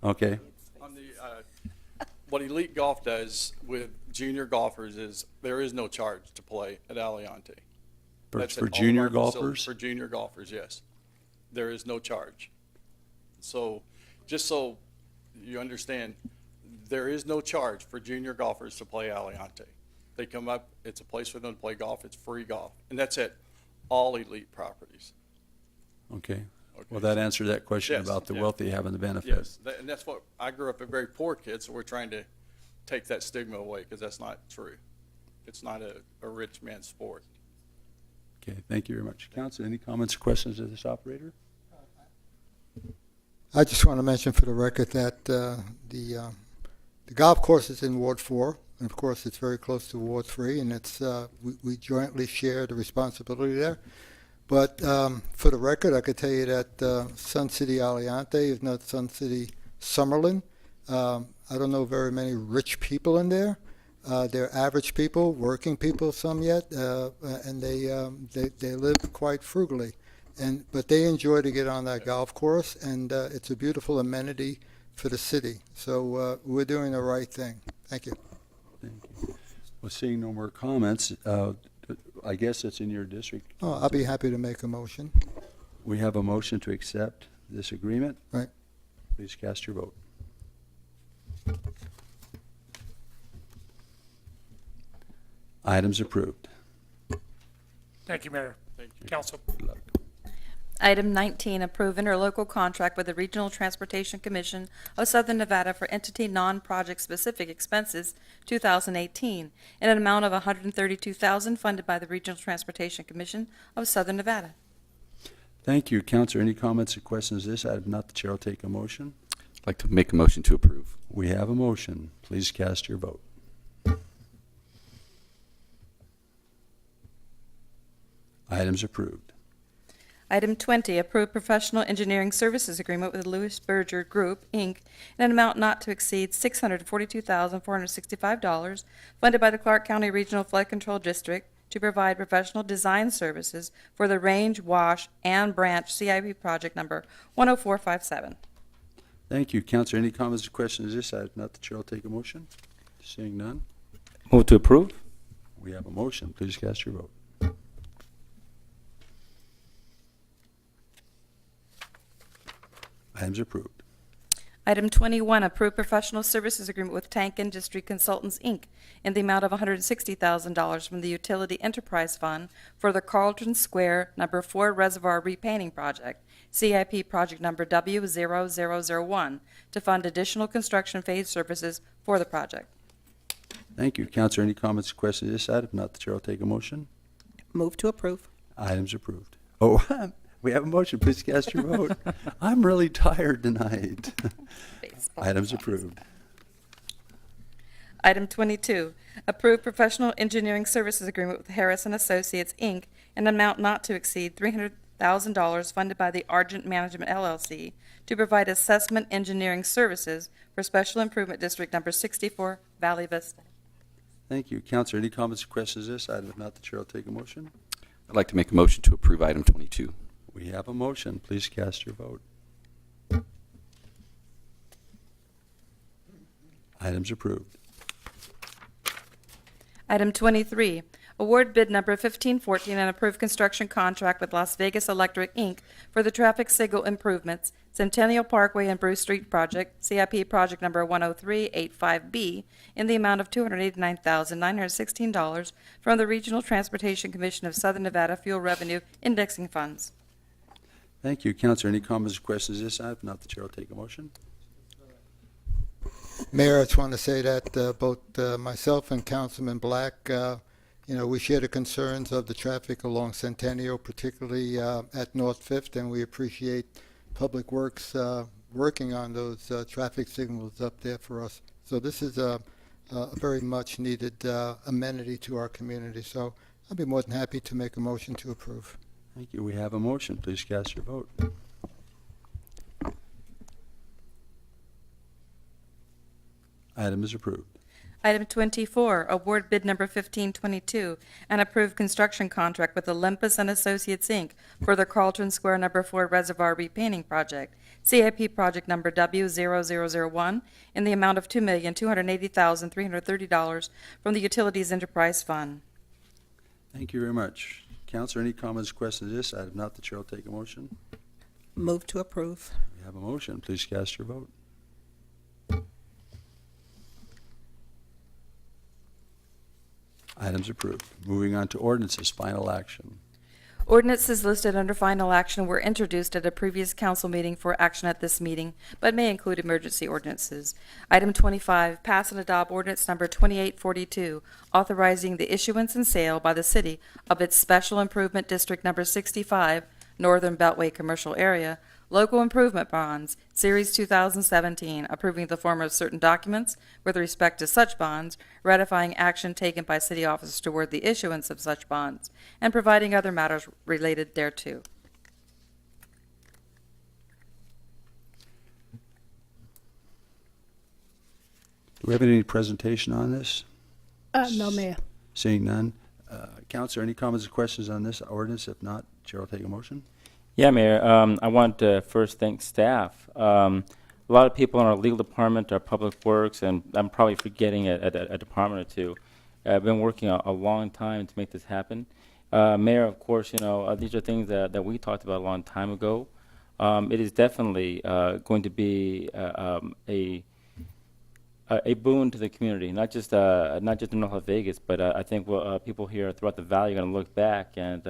Okay. On the, what Elite Golf does with junior golfers is there is no charge to play at Aliante. That's For at all of junior our facilities. golfers? For junior golfers, yes. There is no charge. So, just so you understand, there is no charge for junior golfers to play Aliante. They come up, it's a place for them to play golf, it's free golf. And that's at all Elite properties. Okay. Well, that answered that question Yes, about the yeah. wealthy having the benefit. Yes, and that's what, I grew up a very poor kid, so we're trying to take that stigma away, because that's not true. It's not a rich man's sport. Okay, thank you very much. Council, any comments or questions of this operator? I just want to mention for the record that the golf course is in Ward 4, and of course it's very close to Ward 3, and it's we jointly share the responsibility there. But for the record, I could tell you that Sun City Aliante is not Sun City Summerlin. I don't know very many rich people in there. They're average people, working people, some yet, and they live quite frugally. But they enjoy to get on that golf course, and it's a beautiful amenity for the city. So we're doing the right thing. Thank you. Thank you. Well, seeing no more comments, I guess it's in your district. Oh, I'll be happy to make a motion. We have a motion to accept this agreement. Right. Please cast your vote. Items approved. Thank you, Mayor. Thank you. Council. Good luck. Item 19, approve interlocal contract with the Regional Transportation Commission of Southern Nevada for entity non-project specific expenses 2018 in an amount of $132,000 funded by the Regional Transportation Commission of Southern Nevada. Thank you. Counselor, any comments or questions on this item? If not, the chair will take a motion. I'd like to make a motion to approve. We have a motion. Please cast your vote. Items approved. Item 20, approve professional engineering services agreement with Louis Berger Group, Inc., in an amount not to exceed $642,465, funded by the Clark County Regional Flood Control District to provide professional design services for the Range, Wash, and Branch CIP project number 10457. Thank you. Counselor, any comments or questions on this item? If not, the chair will take a motion. Seeing none, Move to approve. we have a motion. Please cast your vote. Items approved. Item 21, approve professional services agreement with Tank Industry Consultants, Inc., in the amount of $160,000 from the Utility Enterprise Fund for the Carlton Square Number 4 Reservoir Repainting Project, CIP project number W0001, to fund additional construction phase services for the project. Thank you. Counselor, any comments or questions on this item? If not, the chair will take a motion. Move to approve. Items approved. Oh, we have a motion. Please cast your vote. I'm really tired tonight. Items approved. Item 22, approve professional engineering services agreement with Harris and Associates, Inc., in an amount not to exceed $300,000 funded by the Argent Management LLC to provide assessment engineering services for Special Improvement District Number 64, Valley Vista. Thank you. Counselor, any comments or questions on this item? If not, the chair will take a motion. I'd like to make a motion to approve item 22. We have a motion. Please cast your vote. Items approved. Item 23, award bid number 1514 and approve construction contract with Las Vegas Electric, Inc. for the traffic signal improvements, Centennial Parkway and Bruce Street project, CIP project number 10385B, in the amount of $289,916 from the Regional Transportation Commission of Southern Nevada Fuel Revenue Indexing Funds. Thank you. Counselor, any comments or questions on this item? If not, the chair will take a motion. Mayor, I just want to say that both myself and Councilman Black, we share the concerns of the traffic along Centennial, particularly at North Fifth, and we appreciate Public Works working on those traffic signals up there for us. So this is a very much needed amenity to our community. So I'll be more than happy to make a motion to approve. Thank you. We have a motion. Please cast your vote. Item is approved. Item 24, award bid number 1522 and approve construction contract with Olympus and Associates, Inc. for the Carlton Square Number 4 Reservoir Repainting Project, CIP project number W0001, in the amount of $2,280,330 from the Utilities Enterprise Fund. Thank you very much. Counselor, any comments or questions on this item? If not, the chair will take a motion. Move to approve. We have a motion. Please cast your vote. Items approved. Moving on to ordinances, final action. Ordinances listed under final action were introduced at a previous council meeting for action at this meeting, but may include emergency ordinances. Item 25, pass and adopt ordinance number 2842, authorizing the issuance and sale by the city of its Special Improvement District number 65, Northern Beltway Commercial Area, local improvement bonds, Series 2017, approving the form of certain documents with respect to such bonds, ratifying action taken by city officers toward the issuance of such bonds, and providing other matters related thereto. Do we have any presentation on this? No, Mayor. Seeing none. Counselor, any comments or questions on this ordinance? If not, chair will take a motion. Yeah, Mayor. I want to first thank staff. A lot of people in our legal department, our public works, and I'm probably forgetting a department or two, have been working a long time to make this happen. Mayor, of course, these are things that we talked about a long time ago. It is definitely going to be a boon to the community, not just in North Las Vegas, but I think people here throughout the valley are going to look back and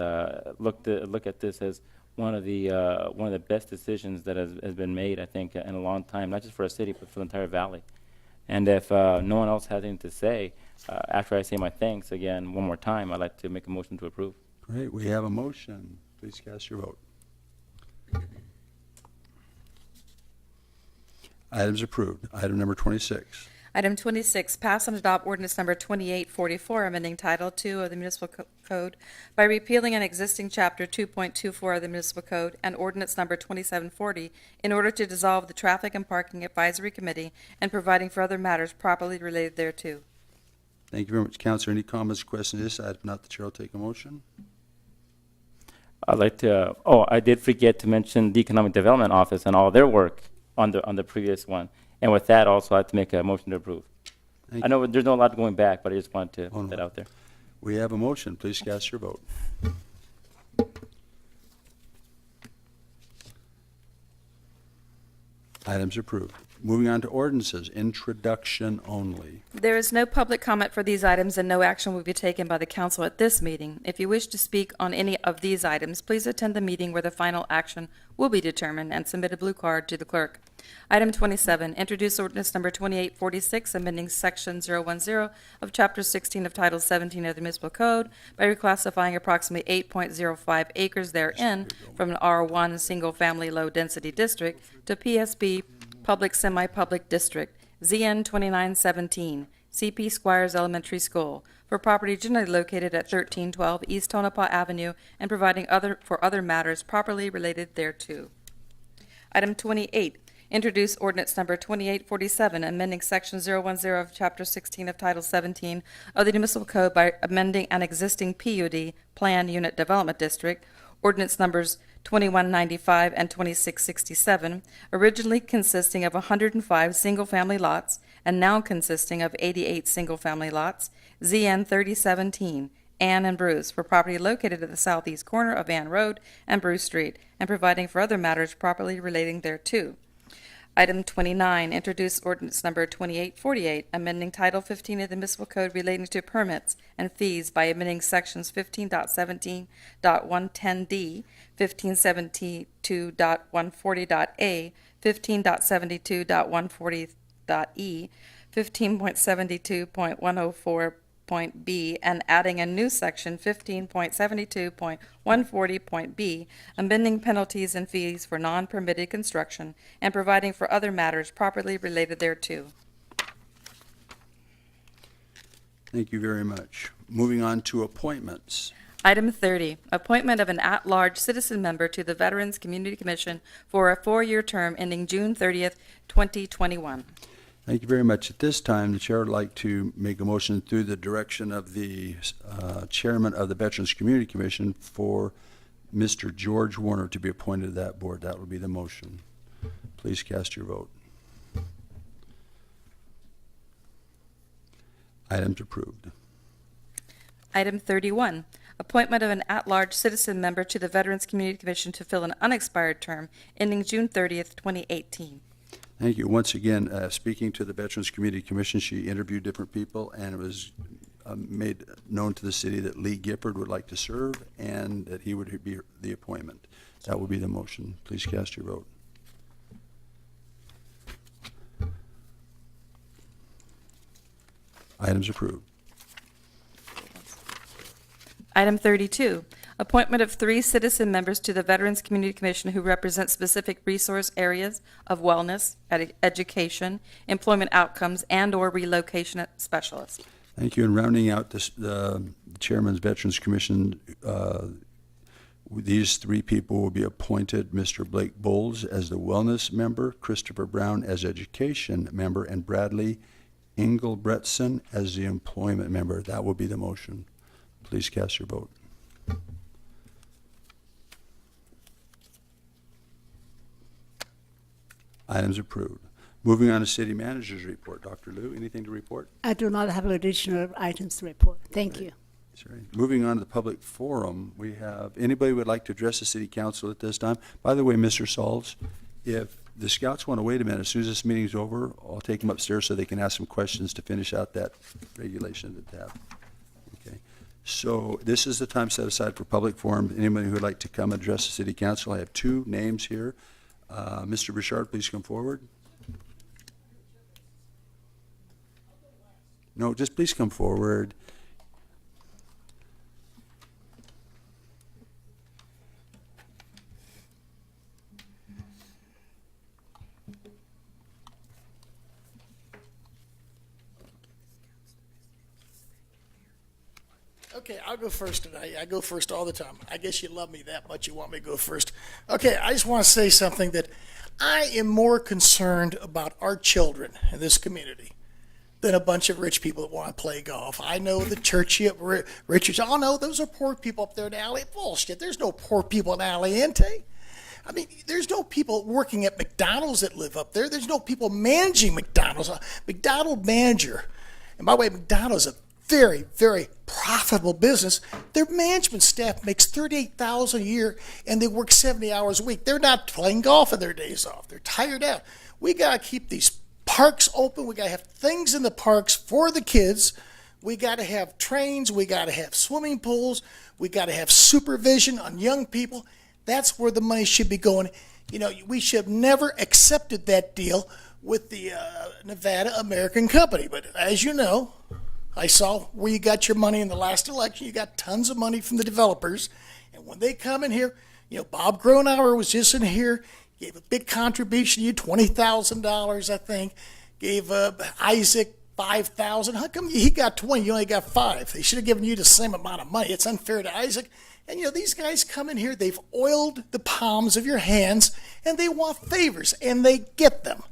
look at this as one of the best decisions that has been made, I think, in a long time, not just for our city, but for the entire valley. And if no one else has anything to say, after I say my thanks again one more time, I'd like to make a motion to approve. Great. We have a motion. Please cast your vote. Items approved. Item number 26. Item 26, pass and adopt ordinance number 2844, amending Title II of the Municipal Code by repealing an existing Chapter 2.24 of the Municipal Code and ordinance number 2740 in order to dissolve the Traffic and Parking Advisory Committee and providing for other matters properly related thereto. Thank you very much, Councilor. Any comments or questions on this item? Not, the chair will take a motion. I'd like to, I did forget to mention the Economic Development Office and all their work on the previous one. And with that, also, I have to make a motion to approve. Thank I know there's no lot going back, but I just wanted to put that out there. We have a motion. Please cast your vote. Items approved. Moving on to ordinances, introduction only. There is no public comment for these items and no action will be taken by the council at this meeting. If you wish to speak on any of these items, please attend the meeting where the final action will be determined and submit a blue card to the clerk. Item 27, introduce ordinance number 2846, amending section 010 of chapter 16 of title 17 of the municipal code by reclassifying approximately 8.05 acres therein from an R1 single-family low-density district to PSB Public Semi-Public District, ZN 2917, CP Squires Elementary School, for property generally located at 1312 East Tonopah Avenue and providing for other matters properly related thereto. Item 28, introduce ordinance number 2847, amending section 010 of chapter 16 of title 17 of the municipal code by amending an existing PUD, Plan Unit Development District, ordinance numbers 2195 and 2667, originally consisting of 105 single-family lots and now consisting of 88 single-family lots, ZN 3017, Ann and Bruce, for property located at the southeast corner of Ann Road and Bruce Street, and providing for other matters properly relating thereto. Item 29, introduce ordinance number 2848, amending Title 15 of the Municipal Code relating to permits and fees by amending sections 15.17.110D, 1572.140.A, 15.72.140.E, 15.72.104.B, and adding a new section 15.72.140.B, amending penalties and fees for non-permitted construction and providing for other matters properly related thereto. Thank you very much. Moving on to appointments. Item 30, appointment of an at-large citizen member to the Veterans Community Commission for a 4-year term ending June 30th, 2021. Thank you very much. At this time, the chair would like to make a motion through the direction of the chairman of the Veterans Community Commission for Mr. George Warner to be appointed to that board. That would be the motion. Please cast your vote. Items approved. Item 31, appointment of an at-large citizen member to the Veterans Community Commission to fill an unexpired term ending June 30th, 2018. Thank you. Once again, speaking to the Veterans Community Commission, she interviewed different people, and it was made known to the city that Lee Gifford would like to serve and that he would be the appointment. That would be the motion. Please cast your vote. Items approved. Item 32, appointment of 3 citizen members to the Veterans Community Commission who represent specific resource areas of wellness, education, employment outcomes, and/or relocation specialists. Thank you. And rounding out the Chairman's Veterans Commission, these 3 people will be appointed: Mr. Blake Bowles as the Wellness member, Christopher Brown as Education member, and Bradley Engelbretson as the Employment member. That will be the motion. Please cast your vote. Items approved. Moving on to City Manager's report. Dr. Liu, anything to report? I do not have additional items to report. Thank you. Sorry. Moving on to the public forum, we have, anybody would like to address the City Council at this time? By the way, Mr. Sauls, if the scouts want to wait a minute, as soon as this meeting's over, I'll take them upstairs so they can ask some questions to finish out that regulation that they have. Okay. So this is the time set aside for public forum. Anybody who would like to come address the City Council, I have 2 names here. Mr. Richard, please come forward. No, just please come forward. Okay, I'll go first tonight. I go first all the time. I guess you love me that much you want me to go first. Okay, I just want to say something that I am more concerned about our children in this community than a bunch of rich people that want to play golf. I know the Churchill Richards. Oh no, those are poor people up there in Alley. Bullshit. There's no poor people in Aliente. I mean, there's no people working at McDonald's that live up there. There's no people managing McDonald's. A McDonald's manager, and by the way, McDonald's is a very, very profitable business. Their management staff makes $38,000 a year, and they work 70 hours a week. They're not playing golf on their days off. They're tired out. We got to keep these parks open. We got to have things in the parks for the kids. We got to have trains. We got to have swimming pools. We got to have supervision on young people. That's where the money should be going. You know, we should have never accepted that deal with the Nevada American Company. But as you know, I saw where you got your money in the last election. You got tons of money from the developers. And when they come in here, you know, Bob Gronauer was just in here, gave a big contribution to you, $20,000, I think. Gave Isaac $5,000. How come he got 20? You only got 5. They should have given you the same amount of money. It's unfair to Isaac. And, you know, these guys come in here, they've oiled the palms of your hands, and they want favors, and they get them.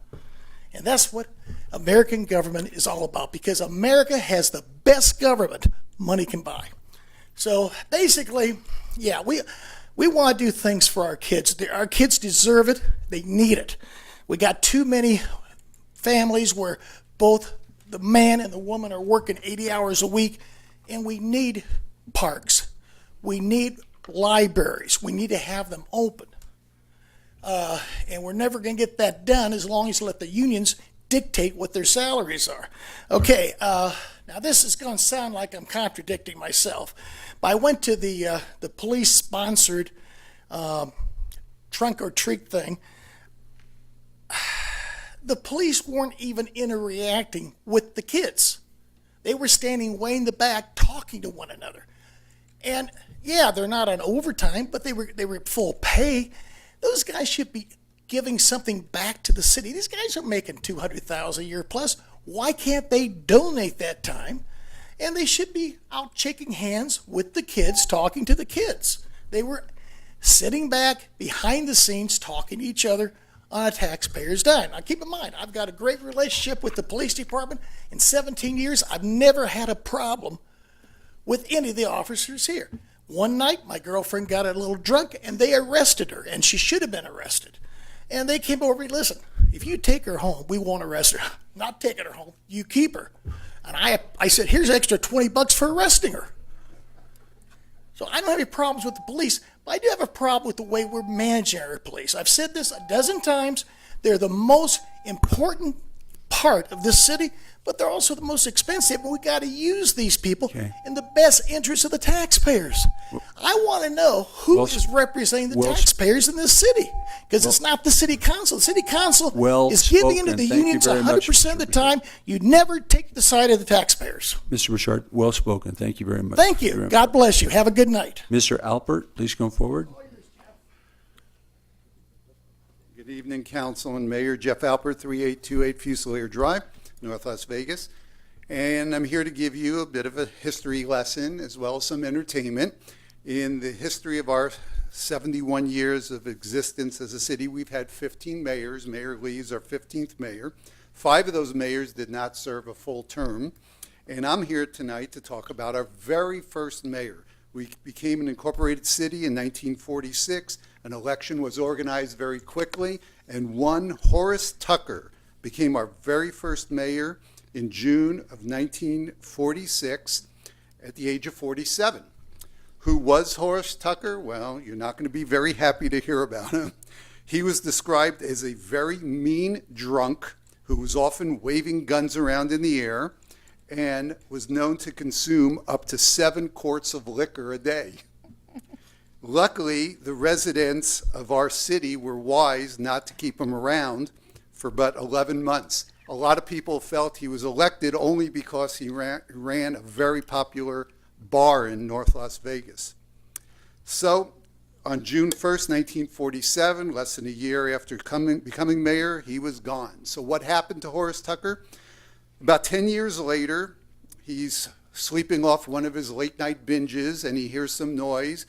And that's what American government is all about, because America has the best government money can buy. So basically, yeah, we want to do things for our kids. Our kids deserve it. They need it. We got too many families where both the man and the woman are working 80 hours a week, and we need parks. We need libraries. We need to have them open. And we're never going to get that done as long as you let the unions dictate what their salaries are. Okay, now this is going to sound like I'm contradicting myself, but I went to the police-sponsored trunk or treat thing. The police weren't even interacting with the kids. They were standing way in the back talking to one another. And yeah, they're not on overtime, but they were full pay. Those guys should be giving something back to the city. These guys are making $200,000 a year plus. Why can't they donate that time? And they should be out shaking hands with the kids, talking to the kids. They were sitting back behind the scenes talking to each other on a taxpayer's dime. Now keep in mind, I've got a great relationship with the police department. In 17 years, I've never had a problem with any of the officers here. One night, my girlfriend got a little drunk, and they arrested her, and she should have been arrested. And they came over and listen, if you take her home, we won't arrest her. Not taking her home, you keep her. And I said, here's extra $20 for arresting her. So I don't have any problems with the police, but I do have a problem with the way we're managing our police. I've said this a dozen times. They're the most important part of this city, but they're also the most expensive, and we got to use these people in the best interest of the taxpayers. I want to know who is representing the taxpayers in this city, because it's not the city council. The city council is giving into the unions 100% of the time. You never take the side of the taxpayers. Mr. Bouchard, well spoken. Thank you very much. Thank you. God bless you. Have a good night. Mr. Alpert, please come forward. Good evening, Council and Mayor. Jeff Alpert, 3828 Fusilier Drive, North Las Vegas. And I'm here to give you a bit of a history lesson as well as some entertainment. In the history of our 71 years of existence as a city, we've had 15 mayors. Mayor Lee is our 15th mayor. 5 of those mayors did not serve a full term. And I'm here tonight to talk about our very first mayor. We became an incorporated city in 1946. An election was organized very quickly, and one Horace Tucker became our very first mayor in June of 1946 at the age of 47. Who was Horace Tucker? Well, you're not going to be very happy to hear about him. He was described as a very mean drunk who was often waving guns around in the air and was known to consume up to 7 quarts of liquor a day. Luckily, the residents of our city were wise not to keep him around for but 11 months. A lot of people felt he was elected only because he ran a very popular bar in North Las Vegas. So, on June 1st, 1947, less than a year after becoming mayor, he was gone. So what happened to Horace Tucker? About 10 years later, he's sleeping off one of his late night binges, and he hears some noise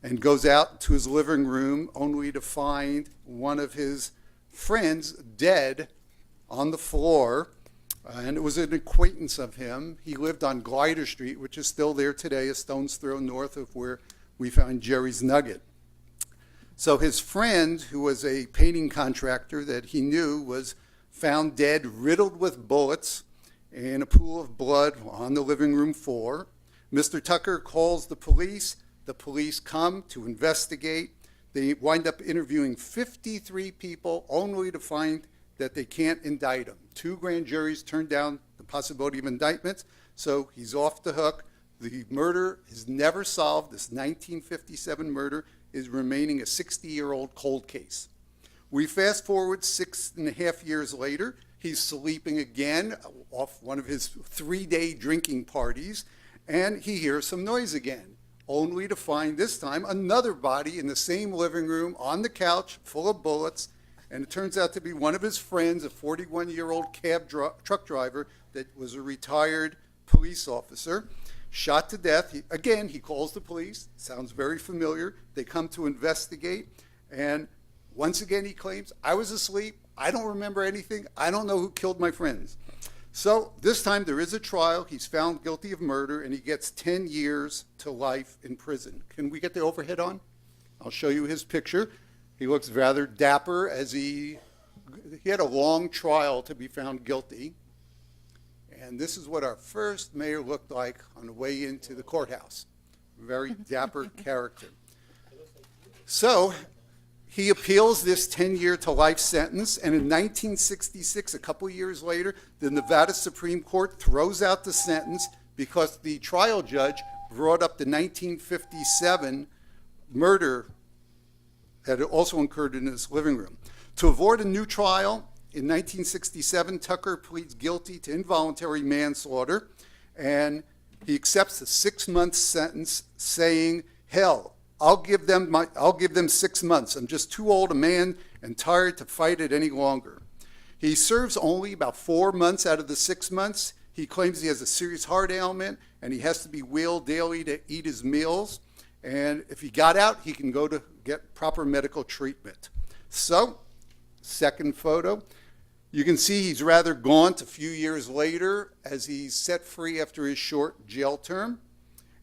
and goes out to his living room only to find one of his friends dead on the floor. And it was an acquaintance of him. He lived on Glider Street, which is still there today, a stone's throw north of where we found Jerry's Nugget. So his friend, who was a painting contractor that he knew, was found dead, riddled with bullets in a pool of blood on the living room floor. Mr. Tucker calls the police. The police come to investigate. They wind up interviewing 53 people only to find that they can't indict him. 2 grand juries turned down the possibility of indictments, so he's off the hook. The murder is never solved. This 1957 murder is remaining a 60-year-old cold case. We fast forward 6.5 years later. He's sleeping again off one of his 3-day drinking parties, and he hears some noise again, only to find this time another body in the same living room on the couch full of bullets. And it turns out to be one of his friends, a 41-year-old truck driver that was a retired police officer, shot to death. He calls the police. Sounds very familiar. They come to investigate. And once again, he claims, I was asleep. I don't remember anything. I don't know who killed my friends. So this time there is a trial. He's found guilty of murder, and he gets 10 years to life in prison. Can we get the overhead on? I'll show you his picture. He looks rather dapper as he had a long trial to be found guilty. And this is what our first mayor looked like on the way into the courthouse. Very dapper character. So he appeals this 10-year to life sentence, and in 1966, a couple years later, the Nevada Supreme Court throws out the sentence because the trial judge brought up the 1957 murder that had also occurred in his living room. To avoid a new trial, in 1967, Tucker pleads guilty to involuntary manslaughter, and he accepts a 6-month sentence, saying, "Hell, I'll give them 6 months. I'm just too old a man and tired to fight it any longer." He serves only about 4 months out of the 6 months. He claims he has a serious heart ailment, and he has to be wheeled daily to eat his meals. And if he got out, he can go to get proper medical treatment. So, second photo. You can see he's rather gaunt a few years later as he's set free after his short jail term.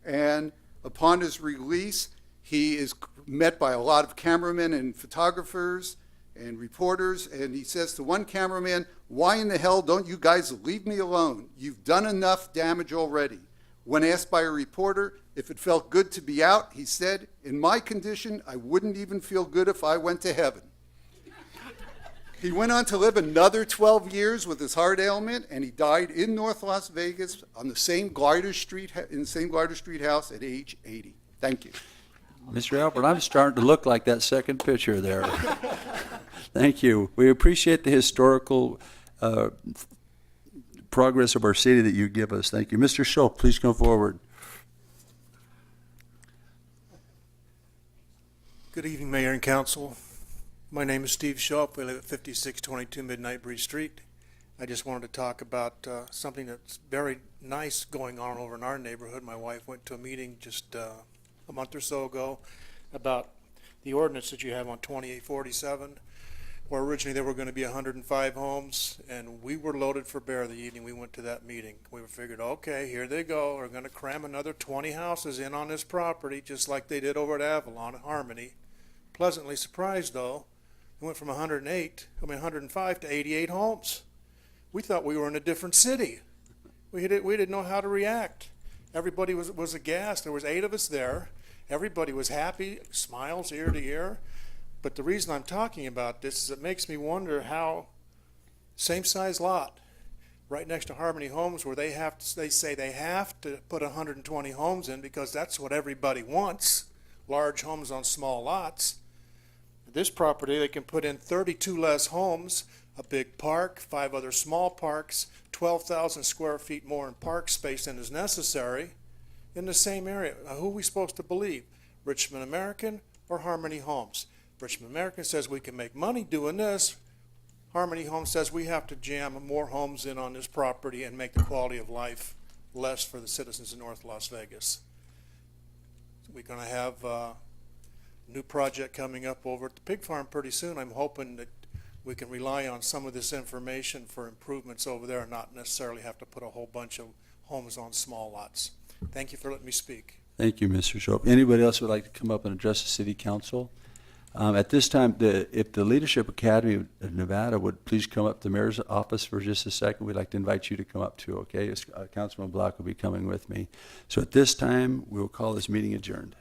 And upon his release, he is met by a lot of cameramen and photographers and reporters. And he says to one cameraman, "Why in the hell don't you guys leave me alone? You've done enough damage already." When asked by a reporter if it felt good to be out, he said, "In my condition, I wouldn't even feel good if I went to heaven." He went on to live another 12 years with his heart ailment, and he died in North Las Vegas on the same Glider Street, in the same Glider Street house at age 80. Thank you. Mr. Albert, I'm starting to look like that second picture there. Thank you. We appreciate the historical progress of our city that you give us. Thank you. Mr. Schultz, please come forward. Good evening, Mayor and Council. My name is Steve Schultz. We live at 5622 Midnight Breeze Street. I just wanted to talk about something that's very nice going on over in our neighborhood. My wife went to a meeting just a month or so ago about the ordinance that you have on 2847, where originally there were going to be 105 homes, and we were loaded for bear the evening we went to that meeting. We figured, okay, here they go. They're going to cram another 20 houses in on this property, just like they did over at Avalon at Harmony. Pleasantly surprised, though, it went from 105 to 88 homes. We thought we were in a different city. We didn't know how to react. Everybody was aghast. There was 8 of us there. Everybody was happy, smiles ear to ear. But the reason I'm talking about this is it makes me wonder how same size lot right next to Harmony Homes, where they say they have to put 120 homes in because that's what everybody wants, large homes on small lots. This property, they can put in 32 less homes, a big park, 5 other small parks, 12,000 square feet more in park space than is necessary in the same area. Now, who are we supposed to believe? Richmond American or Harmony Homes? Richmond American says we can make money doing this. Harmony Homes says we have to jam more homes in on this property and make the quality of life less for the citizens of North Las Vegas. We're going to have a new project coming up over at the pig farm pretty soon. I'm hoping that we can rely on some of this information for improvements over there and not necessarily have to put a whole bunch of homes on small lots. Thank you for letting me speak. Thank you, Mr. Shope. Anybody else would like to come up and address the city council? At this time, if the Leadership Academy of Nevada would please come up to the mayor's office for just a second, we'd like to invite you to come up too, okay? Councilman Block will be coming with me. So at this time, we will call this meeting adjourned.